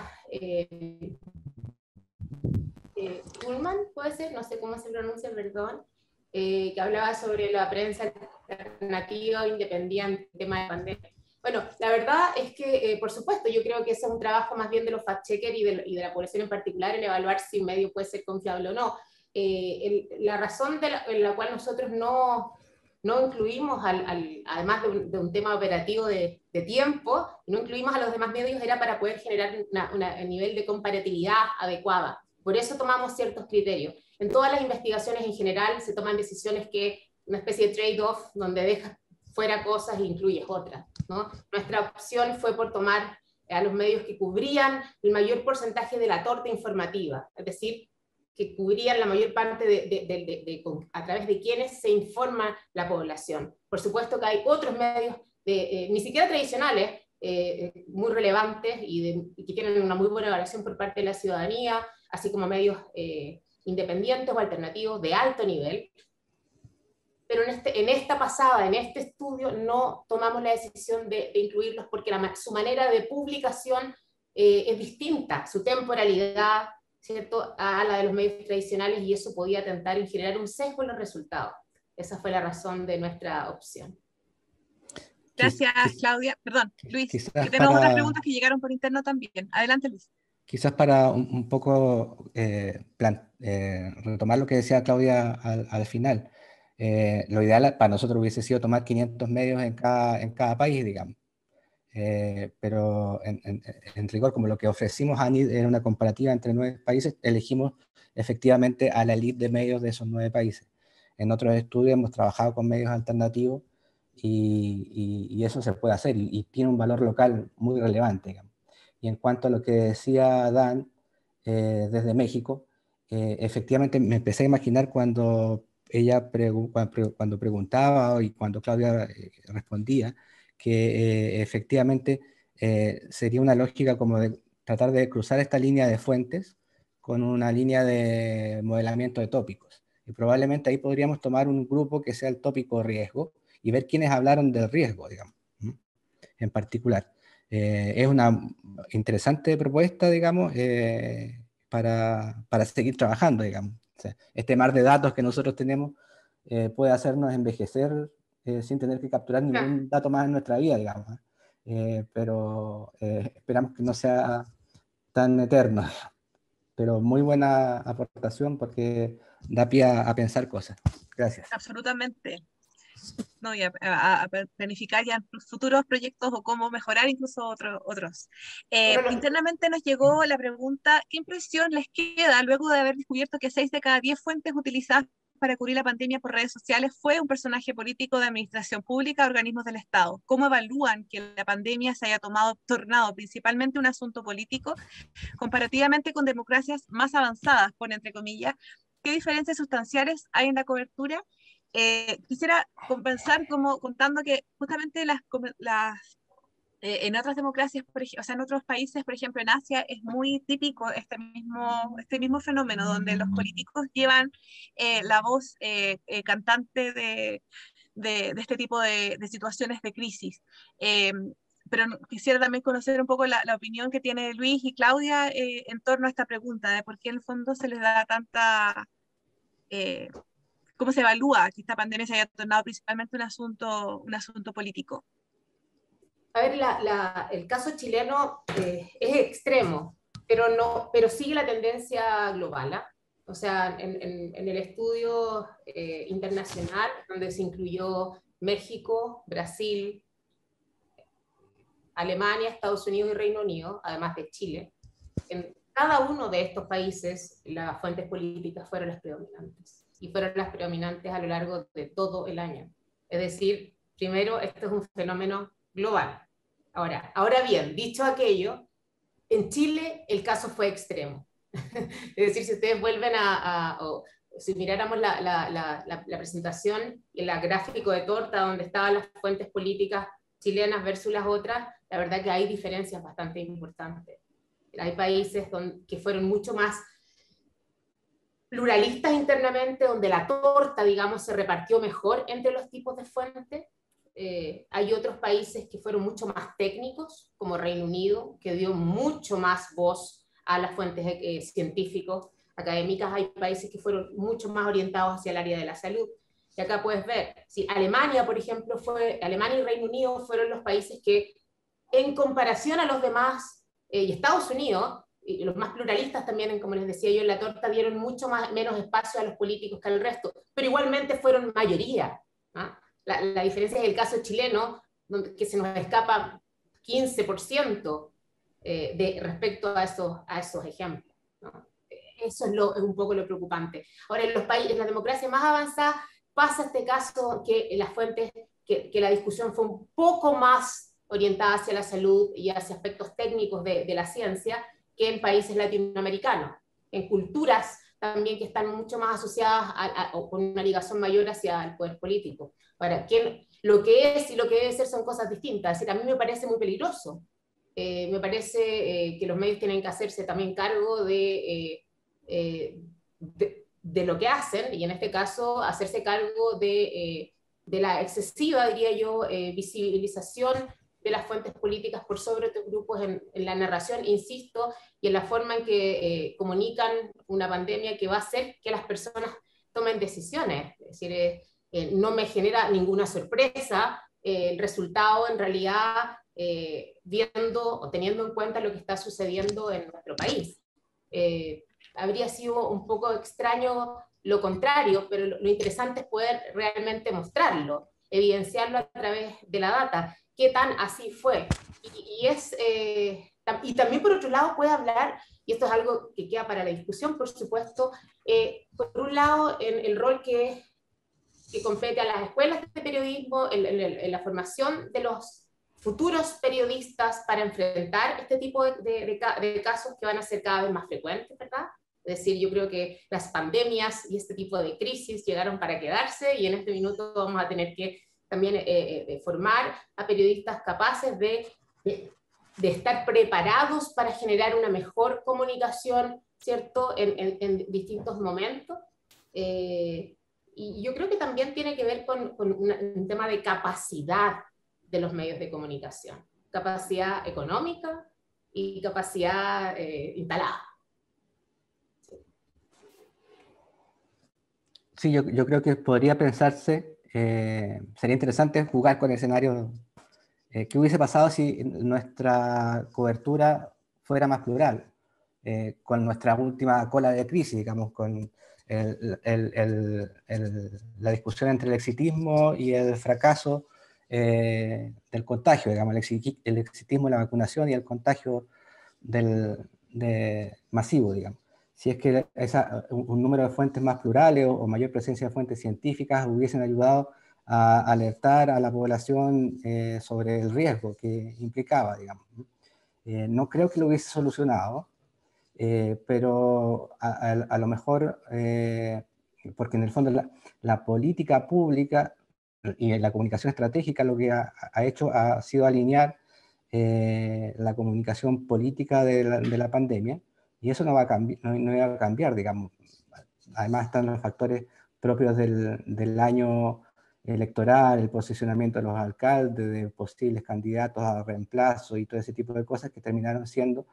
Ullman, puede ser, no sé cómo se pronuncia, perdón, que hablaba sobre la prensa alternativa independiente, tema de pandemia. Bueno, la verdad es que, por supuesto, yo creo que ese es un trabajo más bien de los fact-checkers y de la población en particular en evaluar si un medio puede ser confiable o no. La razón en la cual nosotros no incluimos, además de un tema operativo de tiempo, no incluimos a los demás medios era para poder generar un nivel de comparatividad adecuada. Por eso tomamos ciertos criterios. En todas las investigaciones en general se toman decisiones que, una especie de trade-off, donde dejas fuera cosas e incluyes otras, ¿no? Nuestra opción fue por tomar a los medios que cubrían el mayor porcentaje de la torta informativa, es decir, que cubrían la mayor parte a través de quienes se informa la población. Por supuesto que hay otros medios, ni siquiera tradicionales, muy relevantes y que tienen una muy buena evaluación por parte de la ciudadanía, así como medios independientes o alternativos de alto nivel. Pero en este estudio no tomamos la decisión de incluirlos porque su manera de publicación es distinta, su temporalidad, ¿cierto?, a la de los medios tradicionales, y eso podía atentar en generar un sesgo en los resultados. Esa fue la razón de nuestra opción. Gracias, Claudia. Perdón, Luis, que tenemos para, otras preguntas que llegaron por interno también. Adelante, Luis. Quizás para un poco retomar lo que decía Claudia al final. Lo ideal para nosotros hubiese sido tomar 500 medios en cada país, digamos. Pero en rigor, como lo que ofrecimos a ANID era una comparativa entre 9 países, elegimos efectivamente a la elite de medios de esos 9 países. En otros estudios hemos trabajado con medios alternativos y eso se puede hacer y tiene un valor local muy relevante, digamos. Y en cuanto a lo que decía Dan desde México, efectivamente me empecé a imaginar cuando ella cuando preguntaba y cuando Claudia respondía, que efectivamente sería una lógica como de tratar de cruzar esta línea de fuentes con una línea de modelamiento de tópicos. Y probablemente ahí podríamos tomar un grupo que sea el tópico riesgo y ver quiénes hablaron del riesgo, digamos, en particular. Es una interesante propuesta, digamos, para seguir trabajando, digamos. O sea, este mar de datos que nosotros tenemos puede hacernos envejecer sin tener que capturar ningún dato más en nuestra vida, digamos. Pero esperamos que no sea tan eterno. Pero muy buena aportación porque da pie a pensar cosas. Gracias. Absolutamente. No, y a planificar ya futuros proyectos o cómo mejorar incluso otros. Internamente nos llegó la pregunta, ¿qué impresión les queda luego de haber descubierto que 6 de cada 10 fuentes utilizadas para cubrir la pandemia por redes sociales fue un personaje político de administración pública, organismos del Estado? ¿Cómo evalúan que la pandemia se haya tornado principalmente un asunto político comparativamente con democracias más avanzadas, pone entre comillas? ¿Qué diferencias sustanciales hay en la cobertura? Quisiera compensar contando que justamente en otras democracias, o sea, en otros países, por ejemplo en Asia, es muy típico este mismo fenómeno, donde los políticos llevan la voz cantante de este tipo de situaciones de crisis. Pero quisiera también conocer un poco la opinión que tiene Luis y Claudia en torno a esta pregunta, de por qué en el fondo se les da tanta... ¿cómo se evalúa que esta pandemia se haya tornado principalmente un asunto político? A ver, el caso chileno es extremo, pero sigue la tendencia global, ¿ah? O sea, en el estudio internacional, donde se incluyó México, Brasil, Alemania, Estados Unidos y Reino Unido, además de Chile, en cada uno de estos países las fuentes políticas fueron las predominantes, y fueron las predominantes a lo largo de todo el año. Es decir, primero, esto es un fenómeno global. Ahora bien, dicho aquello, en Chile el caso fue extremo. Es decir, si ustedes vuelven o si miráramos la presentación y el gráfico de torta donde estaban las fuentes políticas chilenas versus las otras, la verdad que hay diferencias bastante importantes. Hay países que fueron mucho más pluralistas internamente, donde la torta, digamos, se repartió mejor entre los tipos de fuentes. Hay otros países que fueron mucho más técnicos, como Reino Unido, que dio mucho más voz a las fuentes científicos, académicas. Hay países que fueron mucho más orientados hacia el área de la salud. Y acá puedes ver, si Alemania, por ejemplo, Alemania y Reino Unido fueron los países que, en comparación a los demás, y Estados Unidos, y los más pluralistas también, como les decía yo, en la torta dieron mucho menos espacio a los políticos que al resto, pero igualmente fueron mayoría, ¿no? La diferencia es el caso chileno, que se nos escapa 15% respecto a esos ejemplos, ¿no? Eso es un poco lo preocupante. Ahora, en las democracias más avanzadas pasa este caso que las fuentes, que la discusión fue un poco más orientada hacia la salud y hacia aspectos técnicos de la ciencia que en países latinoamericanos, en culturas también que están mucho más asociadas o con una ligación mayor hacia el poder político. Ahora, lo que es y lo que debe ser son cosas distintas. Es decir, a mí me parece muy peligroso. Me parece que los medios tienen que hacerse también cargo de lo que hacen, y en este caso hacerse cargo de la excesiva, diría yo, visibilización de las fuentes políticas por sobre otros grupos en la narración, insisto, y en la forma en que comunican una pandemia que va a hacer que las personas tomen decisiones. Es decir, no me genera ninguna sorpresa el resultado en realidad viendo o teniendo en cuenta lo que está sucediendo en nuestro país. Habría sido un poco extraño lo contrario, pero lo interesante es poder realmente mostrarlo, evidenciarlo a través de la data, qué tan así fue. Y también por otro lado puede hablar, y esto es algo que queda para la discusión, por supuesto, por un lado en el rol que compete a las escuelas de periodismo, en la formación de los futuros periodistas para enfrentar este tipo de casos que van a ser cada vez más frecuentes, ¿verdad? Es decir, yo creo que las pandemias y este tipo de crisis llegaron para quedarse, y en este minuto vamos a tener que también formar a periodistas capaces de estar preparados para generar una mejor comunicación, ¿cierto?, en distintos momentos. Y yo creo que también tiene que ver con un tema de capacidad de los medios de comunicación, capacidad económica y capacidad instalada. Sí, yo creo que podría pensarse, sería interesante jugar con el escenario, ¿qué hubiese pasado si nuestra cobertura fuera más plural? Con nuestra última cola de crisis, digamos, con la discusión entre el exitismo y el fracaso del contagio, digamos, el exitismo, la vacunación y el contagio masivo, digamos. Si es que un número de fuentes más plurales o mayor presencia de fuentes científicas hubiesen ayudado a alertar a la población sobre el riesgo que implicaba, digamos. No creo que lo hubiese solucionado, pero a lo mejor, porque en el fondo la política pública y la comunicación estratégica lo que ha hecho ha sido alinear la comunicación política de la pandemia, y eso no va a cambiar, no iba a cambiar, digamos. Además están los factores propios del año electoral, el posicionamiento de los alcaldes, de posibles candidatos a reemplazo y todo ese tipo de cosas que terminaron siendo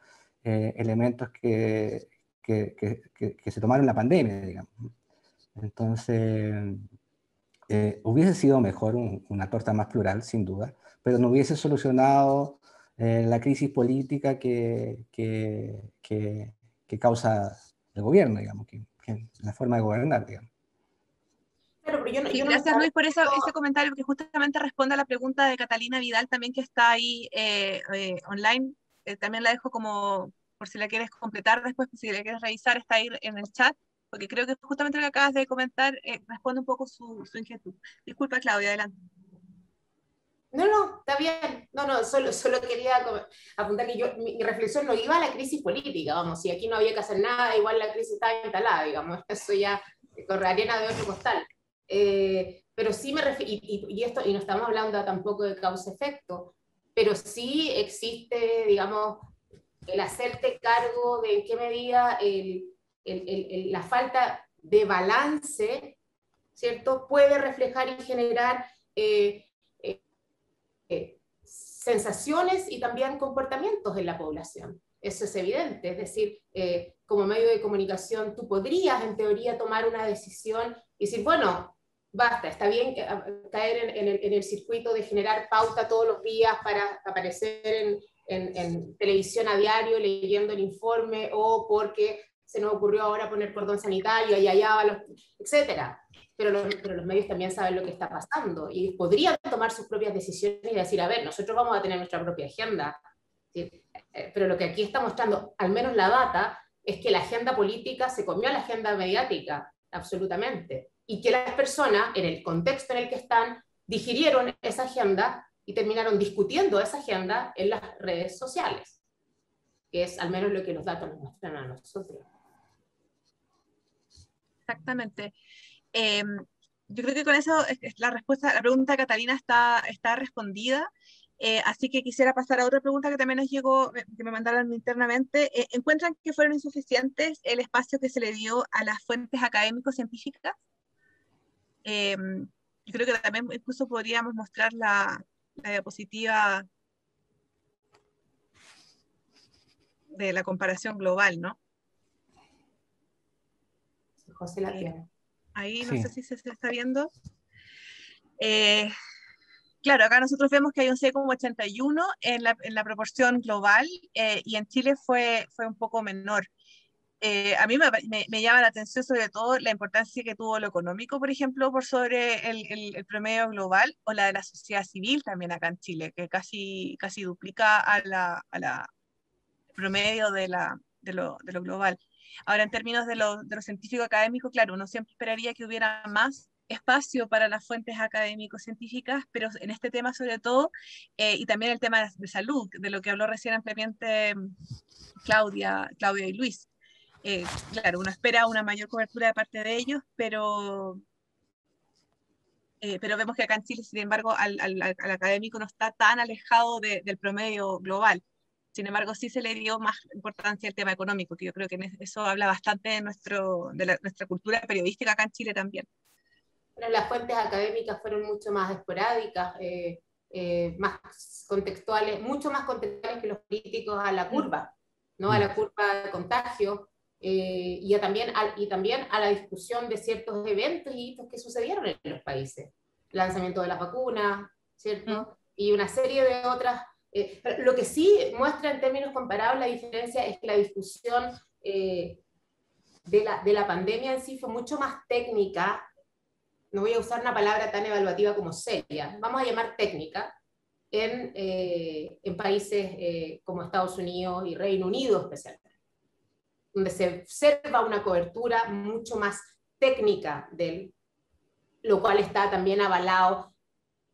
elementos que se tomaron en la pandemia, digamos. Entonces, hubiese sido mejor una torta más plural, sin duda, pero no hubiese solucionado la crisis política que causa el gobierno, digamos, la forma de gobernar, digamos. Claro, pero Sí, yo no me gracias estaba Luis por ese refiriendo- comentario, que justamente responde a la pregunta de Catalina Vidal también, que está ahí online. También la dejo como, por si la quieres completar después, si la quieres revisar, está ahí en el chat, porque creo que justamente lo que acabas de comentar responde un poco su inquietud. Disculpa, Claudia, adelante. No, no, está bien. No, no, solo quería apuntar que mi reflexión no iba a la crisis política, vamos, si aquí no había que hacer nada, igual la crisis estaba instalada, digamos, eso ya corre arena de otro costal. Pero sí me refiero, y no estamos hablando tampoco de causa-efecto, pero sí existe, digamos, el hacerte cargo de en qué medida la falta de balance, ¿cierto?, puede reflejar y generar sensaciones y también comportamientos en la población. Eso es evidente, es decir, como medio de comunicación tú podrías en teoría tomar una decisión y decir, bueno, basta, está bien caer en el circuito de generar pauta todos los días para aparecer en televisión a diario leyendo el informe, o porque se nos ocurrió ahora poner cordón sanitario y allá va los, etcétera. Pero los medios también saben lo que está pasando y podrían tomar sus propias decisiones y decir, a ver, nosotros vamos a tener nuestra propia agenda. ¿Sí? Pero lo que aquí está mostrando, al menos la data, es que la agenda política se comió a la agenda mediática, absolutamente. Y que las personas, en el contexto en el que están, digirieron esa agenda y terminaron discutiendo esa agenda en las redes sociales, que es al menos lo que los datos nos muestran a nosotros. Exactamente. Yo creo que con eso la respuesta, la pregunta de Catalina está respondida. Así que quisiera pasar a otra pregunta que también nos llegó, que me mandaron internamente. ¿Encuentran que fueron insuficientes el espacio que se le dio a las fuentes académico-científicas? Yo creo que también incluso podríamos mostrar la diapositiva de la comparación global, ¿no? José la tiene. Ahí no Sí. sé si se está viendo. Claro, acá nosotros vemos que hay un 6,81 en la proporción global, y en Chile fue un poco menor. A mí me llama la atención sobre todo la importancia que tuvo lo económico, por ejemplo, por sobre el promedio global, o la de la sociedad civil también acá en Chile, que casi duplica a la promedio de lo global. Ahora, en términos de lo científico académico, claro, uno siempre esperaría que hubiera más espacio para las fuentes académico-científicas, pero en este tema sobre todo, y también el tema de salud, de lo que habló recién ampliamente Claudia y Luis. Claro, uno espera una mayor cobertura de parte de ellos, pero vemos que acá en Chile, sin embargo, al académico no está tan alejado del promedio global. Sin embargo, sí se le dio más importancia al tema económico, que yo creo que eso habla bastante de nuestra cultura periodística acá en Chile también. Bueno, las fuentes académicas fueron mucho más esporádicas, más contextuales, mucho más contextuales que los políticos a la curva, ¿no? A la curva de contagio, y también a la discusión de ciertos eventos y hitos que sucedieron en los países. El lanzamiento de las vacunas, ¿cierto? Y una serie de otras. Lo que sí muestra en términos comparables la diferencia es que la discusión de la pandemia en sí fue mucho más técnica. No voy a usar una palabra tan evaluativa como seria, vamos a llamar técnica, en países como Estados Unidos y Reino Unido especialmente, donde se observa una cobertura mucho más técnica lo cual está también avalado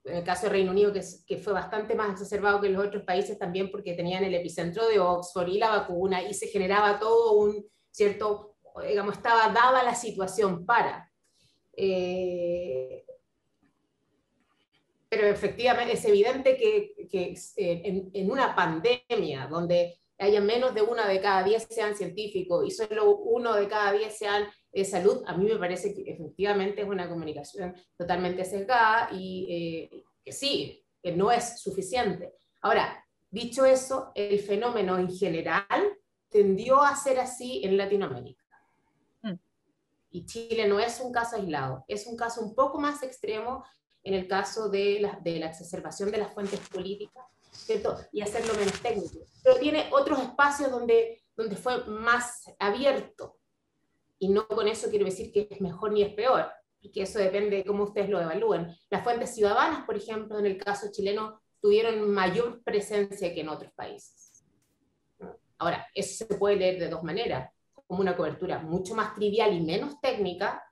en el caso de Reino Unido, que fue bastante más exacerbado que en los otros países también, porque tenían el epicentro de Oxford y la vacuna, y se generaba todo un cierto, digamos, estaba dada la situación para. Pero pero efectivamente es evidente que en una pandemia donde haya menos de 1 de cada 10 sean científicos y solo 1 de cada 10 sean de salud, a mí me parece que efectivamente es una comunicación totalmente sesgada y que sí, que no es suficiente. Ahora, dicho eso, el fenómeno en general tendió a ser así en Latinoamérica. Y Chile no es un caso aislado, es un caso un poco más extremo en el caso de la exacerbación de las fuentes políticas, ¿cierto? Y hacerlo menos técnico. Pero tiene otros espacios donde fue más abierto. Y no con eso quiero decir que es mejor ni es peor, y que eso depende de cómo ustedes lo evalúen. Las fuentes ciudadanas, por ejemplo, en el caso chileno, tuvieron mayor presencia que en otros países. Ahora, eso se puede leer de dos maneras, como una cobertura mucho más trivial y menos técnica,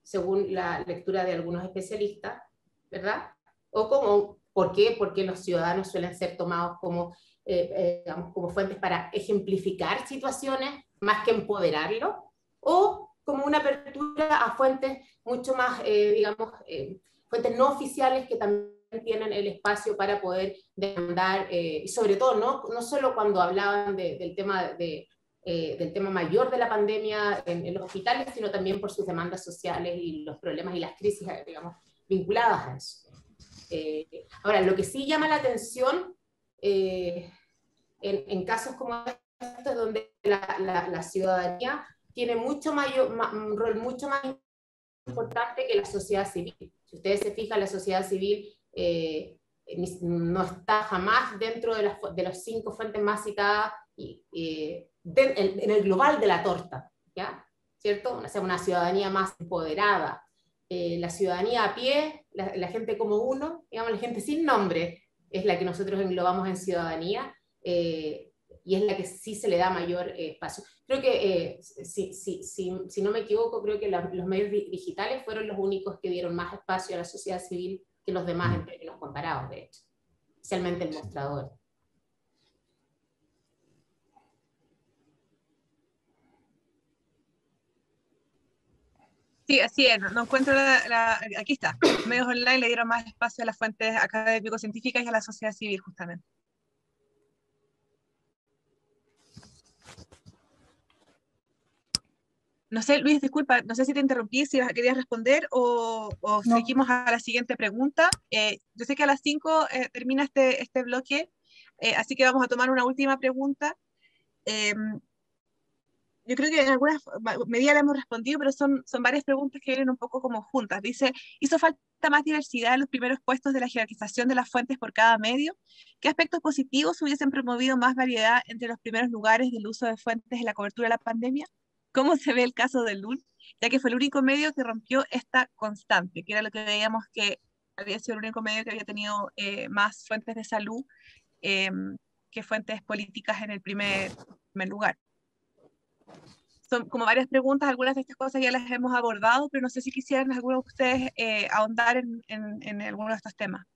según la lectura de algunos especialistas, ¿verdad? O como, ¿por qué? Porque los ciudadanos suelen ser tomados como, digamos, como fuentes para ejemplificar situaciones más que empoderarlo, o como una apertura a fuentes mucho más, digamos, fuentes no oficiales que también tienen el espacio para poder demandar, y sobre todo no solo cuando hablaban del tema mayor de la pandemia en los hospitales, sino también por sus demandas sociales y los problemas y las crisis, digamos, vinculadas a eso. Ahora, lo que sí llama la atención en casos como estos, donde la ciudadanía tiene un rol mucho más importante que la sociedad civil. Si ustedes se fijan, la sociedad civil no está jamás dentro de las 5 fuentes más citadas en el global de la torta, ¿ya? ¿Cierto? O sea, una ciudadanía más empoderada. La ciudadanía a pie, la gente como uno, digamos, la gente sin nombre, es la que nosotros englobamos en ciudadanía, y es la que sí se le da mayor espacio. Creo que, si no me equivoco, creo que los medios digitales fueron los únicos que dieron más espacio a la sociedad civil que los demás en términos comparados, de hecho, especialmente el mostrador. Sí, así es, no encuentro aquí está. Los medios online le dieron más espacio a las fuentes académico-científicas y a la sociedad civil, justamente. No sé, Luis, disculpa, no sé si te interrumpí, si querías responder o no. Seguimos a la siguiente pregunta. Yo sé que a las 5 termina este bloque, así que vamos a tomar una última pregunta. Yo creo que en alguna medida la hemos respondido, pero son varias preguntas que vienen un poco como juntas. Dice, ¿hizo falta más diversidad en los primeros puestos de la jerarquización de las fuentes por cada medio? ¿Qué aspectos positivos hubiesen promovido más variedad entre los primeros lugares del uso de fuentes en la cobertura de la pandemia? ¿Cómo se ve el caso del LUN? Ya que fue el único medio que rompió esta constante, que era lo que veíamos que había sido el único medio que había tenido más fuentes de salud que fuentes políticas en el primer lugar. Son como varias preguntas, algunas de estas cosas ya las hemos abordado, pero no sé si quisieran algunos de ustedes ahondar en alguno de estos temas.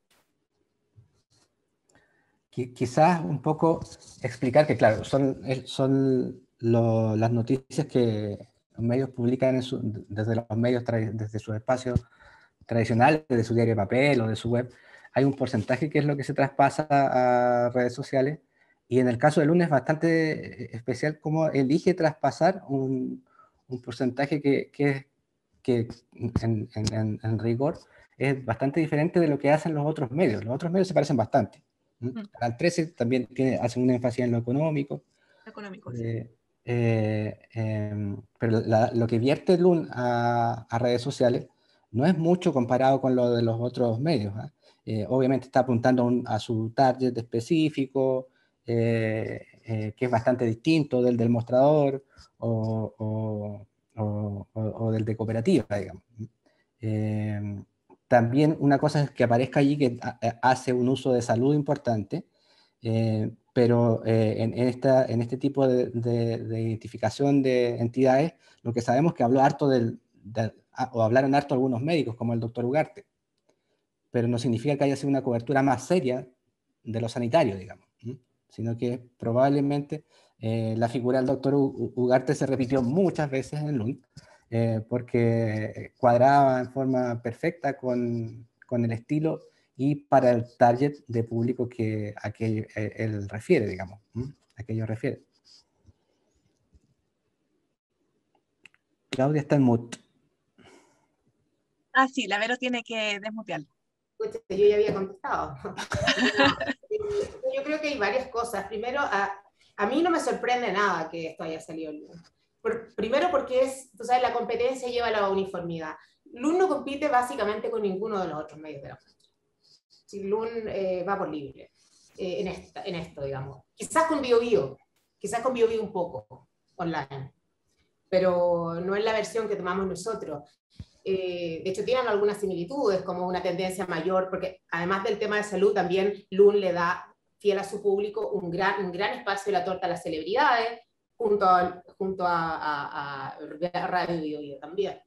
Quizás un poco explicar que, claro, son las noticias que los medios publican desde sus espacios tradicionales, desde su diario de papel o de su web. Hay un porcentaje que es lo que se traspasa a redes sociales, y en el caso del LUN es bastante especial cómo elige traspasar un porcentaje que en rigor es bastante diferente de lo que hacen los otros medios. Los otros medios se parecen bastante. Canal 13 también hace un énfasis en lo económico. Sí. Pero lo que vierte el LUN a redes sociales no es mucho comparado con lo de los otros medios. Obviamente está apuntando a su target específico, que es bastante distinto del mostrador o del de cooperativa, digamos. También una cosa es que aparezca allí que hace un uso de salud importante, pero en este tipo de identificación de entidades, lo que sabemos es que habló harto o hablaron harto algunos médicos, como el doctor Ugarte, pero no significa que haya sido una cobertura más seria de lo sanitario, digamos, sino que probablemente la figura del doctor Ugarte se repitió muchas veces en LUN, porque cuadraba en forma perfecta con el estilo y para el target de público a que él refiere, digamos, a que ellos refieren. Claudia está en mute. Ah, sí, la Vero tiene que desmutearlo. Yo ya había contestado. No, yo creo que hay varias cosas. Primero, a mí no me sorprende nada que esto haya salido el lunes. Primero porque tú sabes, la competencia lleva a la uniformidad. LUN no compite básicamente con ninguno de los otros medios de la fuerza. Si LUN va por libre en esto, digamos. Quizás con BioBio un poco online, pero no es la versión que tomamos nosotros. De hecho, tienen algunas similitudes, como una tendencia mayor, porque además del tema de salud, también LUN le da, fiel a su público, un gran espacio de la torta a las celebridades, junto a Radio BioBio también.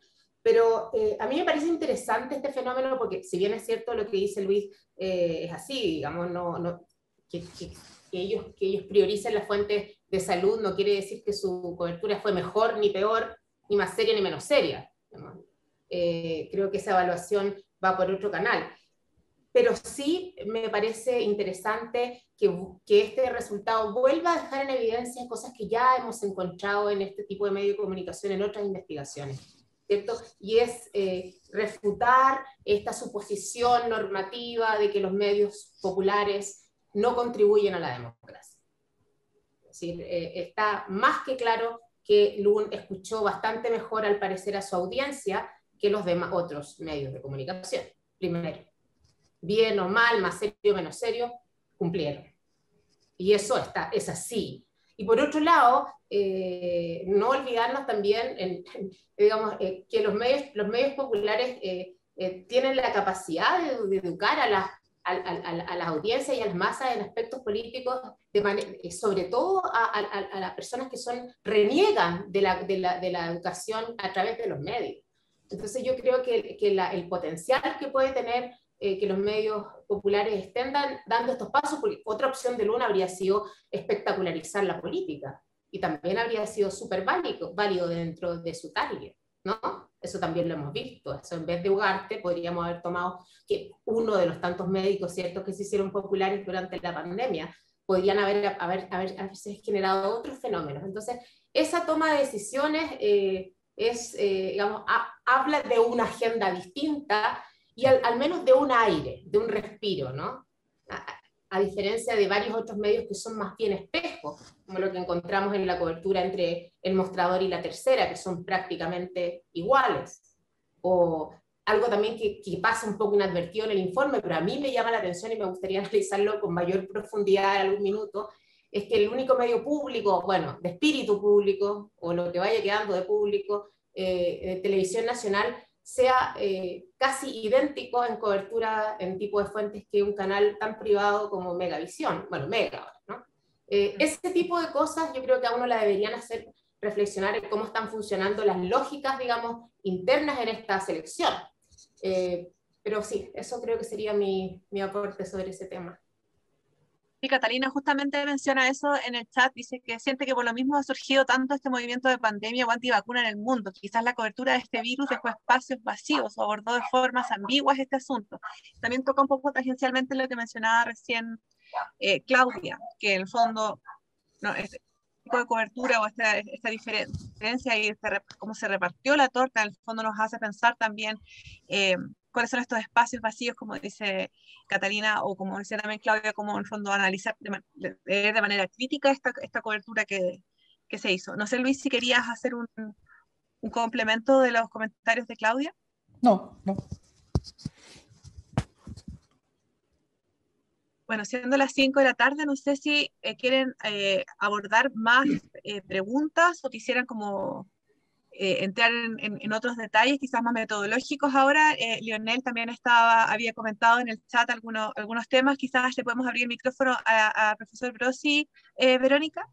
Pero a mí me parece interesante este fenómeno, porque si bien es cierto lo que dice Luis, es así, digamos, que ellos prioricen las fuentes de salud no quiere decir que su cobertura fue mejor, ni peor, ni más seria, ni menos seria. Creo que esa evaluación va por otro canal. Pero sí me parece interesante que este resultado vuelva a dejar en evidencia cosas que ya hemos encontrado en este tipo de medio de comunicación en otras investigaciones, ¿cierto? Y es refutar esta suposición normativa de que los medios populares no contribuyen a la democracia. Es decir, está más que claro que LUN escuchó bastante mejor, al parecer, a su audiencia que los demás otros medios de comunicación. Primero, bien o mal, más serio, menos serio, cumplieron. Y eso es así. Y por otro lado, no olvidarnos también, digamos, que los medios populares tienen la capacidad de educar a las audiencias y a las masas en aspectos políticos, sobre todo a las personas que reniegan de la educación a través de los medios. Entonces yo creo que el potencial que puede tener que los medios populares estén dando estos pasos, porque otra opción de LUN habría sido espectacularizar la política, y también habría sido súper válido dentro de su target, ¿no? Eso también lo hemos visto. Eso, en vez de Ugarte, podríamos haber tomado que uno de los tantos médicos, ¿cierto?, que se hicieron populares durante la pandemia, podrían haberse generado otros fenómenos. Entonces, esa toma de decisiones digamos, habla de una agenda distinta, y al menos de un aire, de un respiro, ¿no? A diferencia de varios otros medios que son más bien espejos, como lo que encontramos en la cobertura entre El Mostrador y La Tercera, que son prácticamente iguales. O algo también que pasa un poco inadvertido en el informe, pero a mí me llama la atención y me gustaría analizarlo con mayor profundidad en algún minuto, es que el único medio público, bueno, de espíritu público, o lo que vaya quedando de público, de televisión nacional, sea casi idéntico en cobertura en tipo de fuentes que un canal tan privado como Megavisión, bueno, Mega ahora, ¿no? Ese tipo de cosas yo creo que a uno la deberían hacer reflexionar en cómo están funcionando las lógicas, digamos, internas en esta selección. Pero sí, eso creo que sería mi aporte sobre ese tema. Y Catalina justamente menciona eso en el chat, dice que siente que por lo mismo ha surgido tanto este movimiento de pandemia o antivacuna en el mundo. Quizás la cobertura de este virus dejó espacios vacíos o abordó de formas ambiguas este asunto. También toca un poco tangencialmente lo que mencionaba recién Claudia, que en el fondo este tipo de cobertura o esta diferencia y cómo se repartió la torta, en el fondo nos hace pensar también cuáles son estos espacios vacíos, como dice Catalina, o como decía también Claudia, como en el fondo analizar de manera crítica esta cobertura que se hizo. No sé, Luis, si querías hacer un complemento de los comentarios de Claudia. No. Bueno, siendo las 5 de la tarde, no sé si quieren abordar más preguntas o quisieran como entrar en otros detalles, quizás más metodológicos ahora. Lionel también había comentado en el chat algunos temas, quizás le podemos abrir el micrófono a profesor Brosi, Verónica.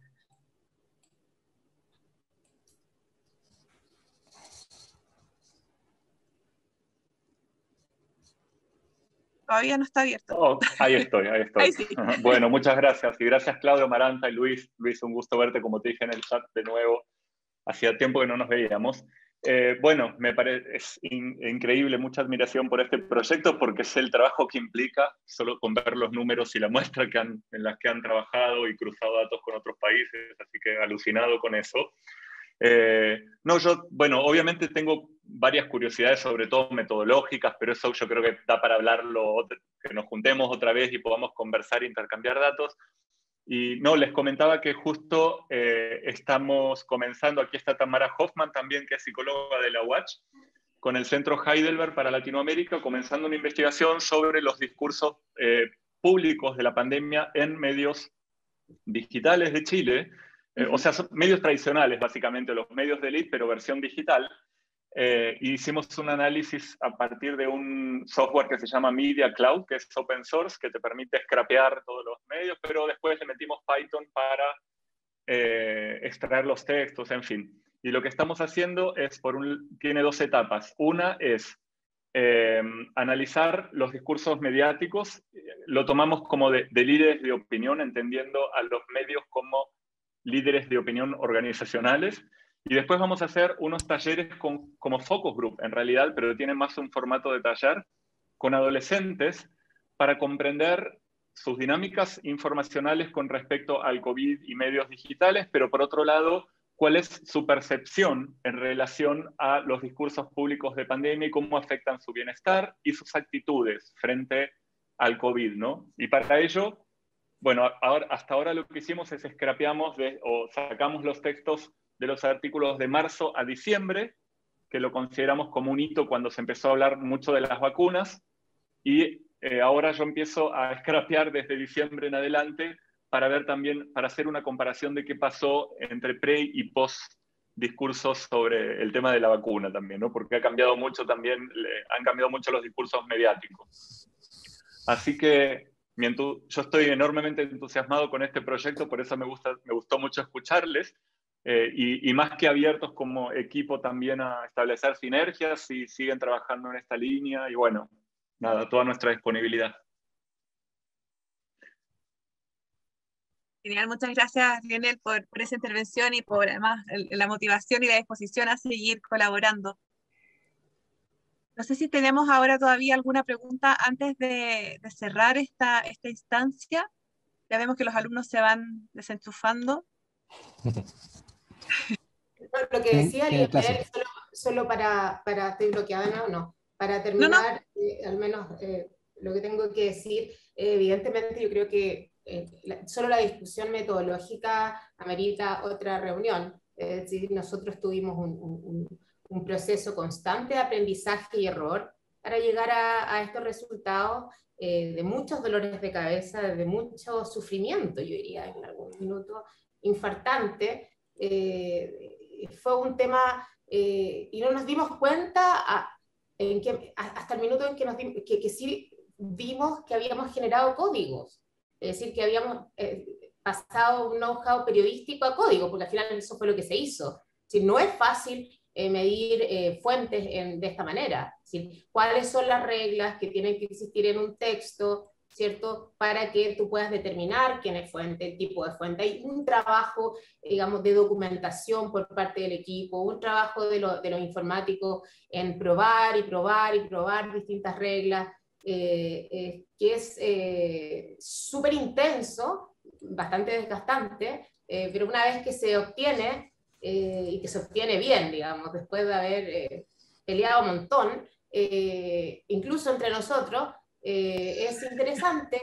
Todavía no está abierto. Oh, ahí estoy. Ahí sí. Bueno, muchas gracias. Y gracias, Claudio, Maranta y Luis. Luis, un gusto verte, como te dije en el chat de nuevo. Hacía tiempo que no nos veíamos. Bueno, me parece increíble, mucha admiración por este proyecto porque es el trabajo que implica, solo con ver los números y la muestra en las que han trabajado y cruzado datos con otros países, así que alucinado con eso. No, bueno, obviamente tengo varias curiosidades, sobre todo metodológicas, pero eso yo creo que da para hablarlo, que nos juntemos otra vez y podamos conversar e intercambiar datos. Y no, les comentaba que justo estamos comenzando, aquí está Tamara Hoffman también, que es psicóloga de la UACH, con el Centro Heidelberg para Latinoamérica, comenzando una investigación sobre los discursos públicos de la pandemia en medios digitales de Chile, o sea, son medios tradicionales, básicamente, los medios de élite, pero versión digital. Hicimos un análisis a partir de un software que se llama Media Cloud, que es open source, que te permite scrapear todos los medios, pero después le metimos Python para extraer los textos, en fin. Y lo que estamos haciendo es, tiene dos etapas. Una es analizar los discursos mediáticos, lo tomamos como de líderes de opinión, entendiendo a los medios como líderes de opinión organizacionales, y después vamos a hacer unos talleres como focus group, en realidad, pero tienen más un formato de taller, con adolescentes, para comprender sus dinámicas informacionales con respecto al COVID y medios digitales, pero por otro lado, cuál es su percepción en relación a los discursos públicos de pandemia y cómo afectan su bienestar y sus actitudes frente al COVID, ¿no? Y para ello, bueno, hasta ahora lo que hicimos es scrapeamos o sacamos los textos de los artículos de marzo a diciembre, que lo consideramos como un hito cuando se empezó a hablar mucho de las vacunas, y ahora yo empiezo a scrapear desde diciembre en adelante para ver también, para hacer una comparación de qué pasó entre pre y post discursos sobre el tema de la vacuna también, ¿no? Porque ha cambiado mucho también, han cambiado mucho los discursos mediáticos. Así que yo estoy enormemente entusiasmado con este proyecto, por eso me gustó mucho escucharles, y más que abiertos como equipo también a establecer sinergias y siguen trabajando en esta línea, y bueno, nada, toda nuestra disponibilidad. Genial, muchas gracias, Lionel, por esa intervención y por además la motivación y la disposición a seguir colaborando. No sé si tenemos ahora todavía alguna pregunta antes de cerrar esta instancia. Ya vemos que los alumnos se van desenchufando. Lo que decía Lionel, solo para estoy bloqueada, no, para terminar, no. Al menos lo que tengo que decir, evidentemente yo creo que solo la discusión metodológica amerita otra reunión. Es decir, nosotros tuvimos un proceso constante de aprendizaje y error para llegar a estos resultados, de muchos dolores de cabeza, de mucho sufrimiento, yo diría, en algún minuto infartante. Fue un tema, y no nos dimos cuenta hasta el minuto en que sí vimos que habíamos generado códigos, es decir, que habíamos pasado un know-how periodístico a código, porque al final eso fue lo que se hizo. Es decir, no es fácil medir fuentes de esta manera, es decir, cuáles son las reglas que tienen que existir en un texto, ¿cierto? Para que tú puedas determinar quién es fuente, el tipo de fuente. Hay un trabajo, digamos, de documentación por parte del equipo, un trabajo de los informáticos en probar y probar y probar distintas reglas, que es súper intenso, bastante desgastante, pero una vez que se obtiene, y que se obtiene bien, digamos, después de haber peleado un montón, incluso entre nosotros, es interesante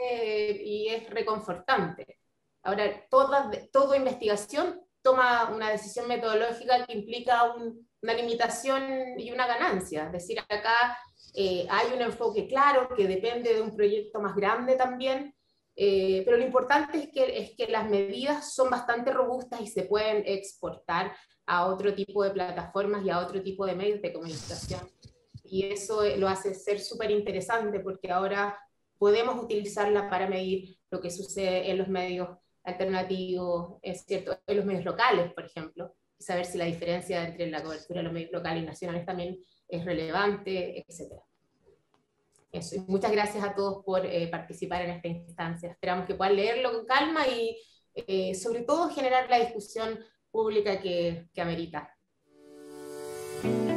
y es reconfortante. Ahora, toda investigación toma una decisión metodológica que implica una limitación y una ganancia. Es decir, acá hay un enfoque claro que depende de un proyecto más grande también, pero lo importante es que las medidas son bastante robustas y se pueden exportar a otro tipo de plataformas y a otro tipo de medios de comunicación. Y eso lo hace ser súper interesante porque ahora podemos utilizarla para medir lo que sucede en los medios alternativos, es cierto, en los medios locales, por ejemplo, y saber si la diferencia entre la cobertura de los medios locales y nacionales también es relevante, etc. Eso, y muchas gracias a todos por participar en esta instancia. Esperamos que puedan leerlo con calma y sobre todo generar la discusión pública que amerita. Chao.